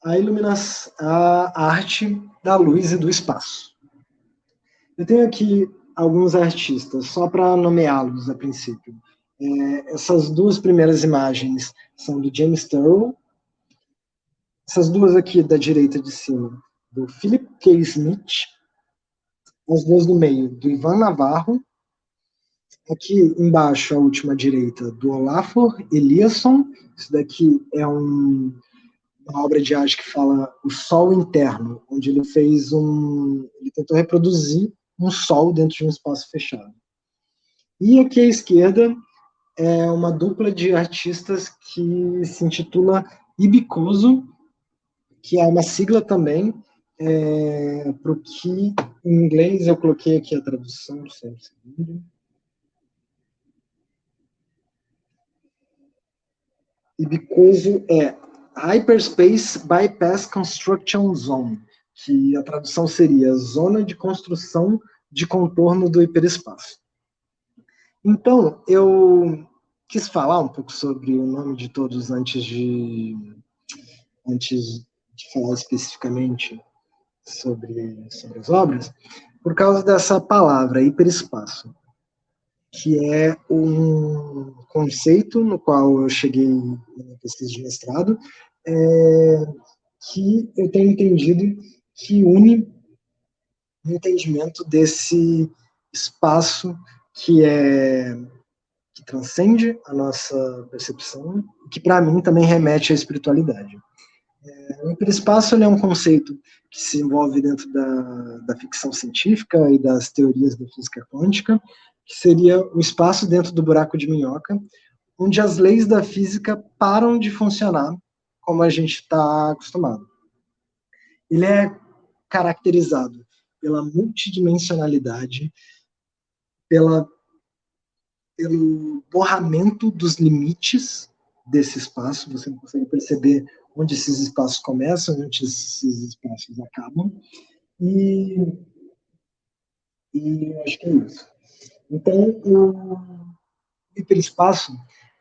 a iluminação, a arte da luz e do espaço. Eu tenho aqui alguns artistas, só para nomeá-los a princípio. Essas duas primeiras imagens são do James Turrell, essas duas aqui da direita de cima, do Philip K. Smith, as duas do meio, do Ivan Navarro, aqui embaixo, a última direita, do Olafur Eliasson, isso daqui é uma obra de arte que fala o sol interno, onde ele ele tentou reproduzir um sol dentro de um espaço fechado. E aqui à esquerda é uma dupla de artistas que se intitula Ibicoso, que é uma sigla também, para o que em inglês eu coloquei aqui a tradução, só um segundo. Ibicoso é Hyperspace Bypass Construction Zone, que a tradução seria Zona de Construção de Contorno do Hiperespaço. Então, eu quis falar um pouco sobre o nome de todos antes de falar especificamente sobre as obras, por causa dessa palavra, hiperespaço, que é um conceito no qual eu cheguei na pesquisa de mestrado, que eu tenho entendido que une o entendimento desse espaço que transcende a nossa percepção, que para mim também remete à espiritualidade. O hiperespaço é um conceito que se envolve dentro da ficção científica e das teorias da física quântica, que seria o espaço dentro do buraco de minhoca, onde as leis da física param de funcionar como a gente está acostumado. Ele é caracterizado pela multidimensionalidade, pelo borramento dos limites desse espaço, você não consegue perceber onde esses espaços começam, onde esses espaços acabam, e eu acho que é isso. Então, o hiperespaço,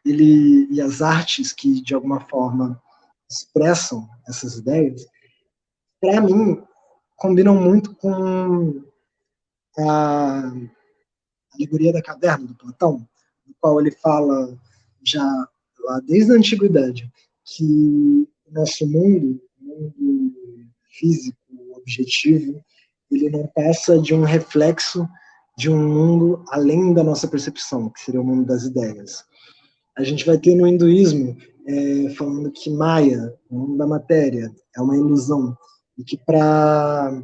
e as artes que, de alguma forma, expressam essas ideias, para mim, combinam muito com a alegoria da caverna, do Platão, no qual ele fala, já lá desde a antiguidade, que o nosso mundo, o mundo físico, objetivo, ele não passa de um reflexo de um mundo além da nossa percepção, que seria o mundo das ideias. A gente vai ter no hinduísmo falando que Maya, o mundo da matéria, é uma ilusão, e que para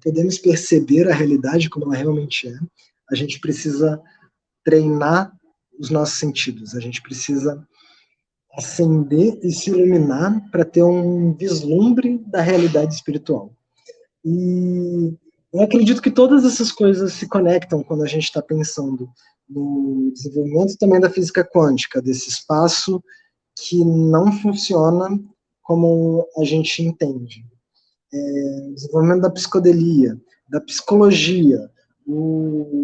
podermos perceber a realidade como ela realmente é, a gente precisa treinar os nossos sentidos, a gente precisa acender e se iluminar para ter um vislumbre da realidade espiritual. E eu acredito que todas essas coisas se conectam quando a gente está pensando no desenvolvimento também da física quântica, desse espaço que não funciona como a gente entende. O desenvolvimento da psicodelia, da psicologia,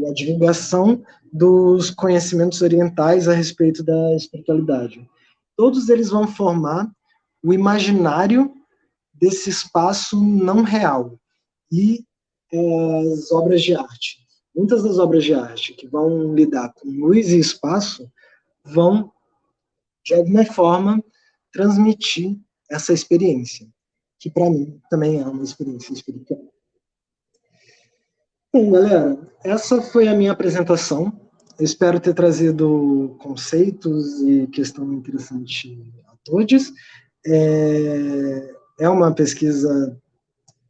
a divulgação dos conhecimentos orientais a respeito da espiritualidade. Todos eles vão formar o imaginário desse espaço não real. E as obras de arte. Muitas das obras de arte que vão lidar com luz e espaço vão, de alguma forma, transmitir essa experiência, que para mim também é uma experiência espiritual. Bom, galera, essa foi a minha apresentação. Eu espero ter trazido conceitos e questão interessante a todos. É uma pesquisa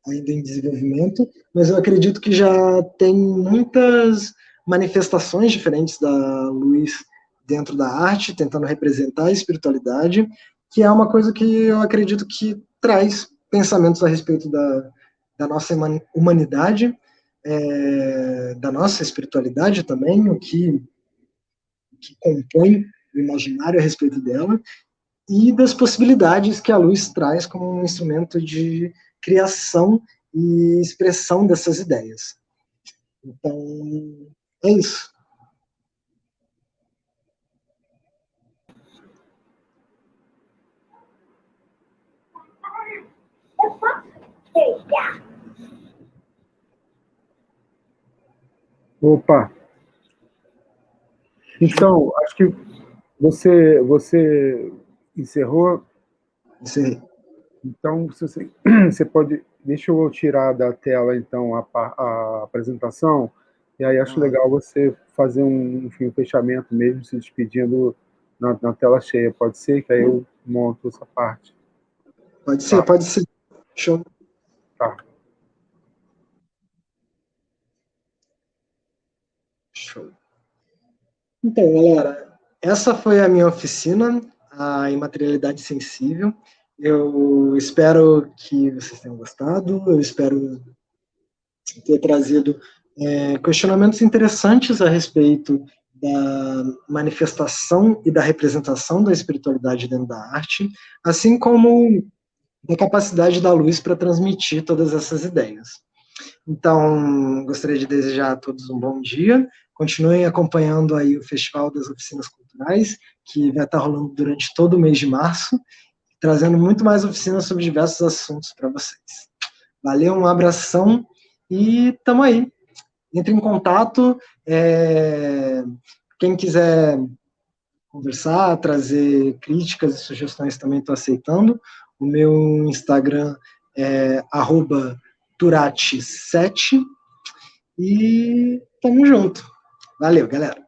ainda em desenvolvimento, mas eu acredito que já tem muitas manifestações diferentes da luz dentro da arte, tentando representar a espiritualidade, que é uma coisa que eu acredito que traz pensamentos a respeito da nossa humanidade, da nossa espiritualidade também, o que compõe o imaginário a respeito dela, e das possibilidades que a luz traz como um instrumento de criação e expressão dessas ideias. Então, é isso. Opa! Então, acho que você encerrou. Sim. Então, você pode... Deixa eu tirar da tela, então, a apresentação, e aí acho legal você fazer enfim, um fechamento mesmo, se despedindo na tela cheia. Pode ser? Que aí eu monto essa parte. Pode ser, pode ser. Show. Tá. Show. Então, galera, essa foi a minha oficina, a imaterialidade sensível. Eu espero que vocês tenham gostado, eu espero ter trazido questionamentos interessantes a respeito da manifestação e da representação da espiritualidade dentro da arte, assim como da capacidade da luz para transmitir todas essas ideias. Então, gostaria de desejar a todos um bom dia. Continuem acompanhando aí o Festival das Oficinas Culturais, que vai estar rolando durante todo o mês de março, trazendo muito mais oficinas sobre diversos assuntos para vocês. Valeu, um abração e tamo aí. Entre em contato. Quem quiser conversar, trazer críticas e sugestões também estou aceitando. O meu Instagram é @turati7 e tamo junto. Valeu, galera.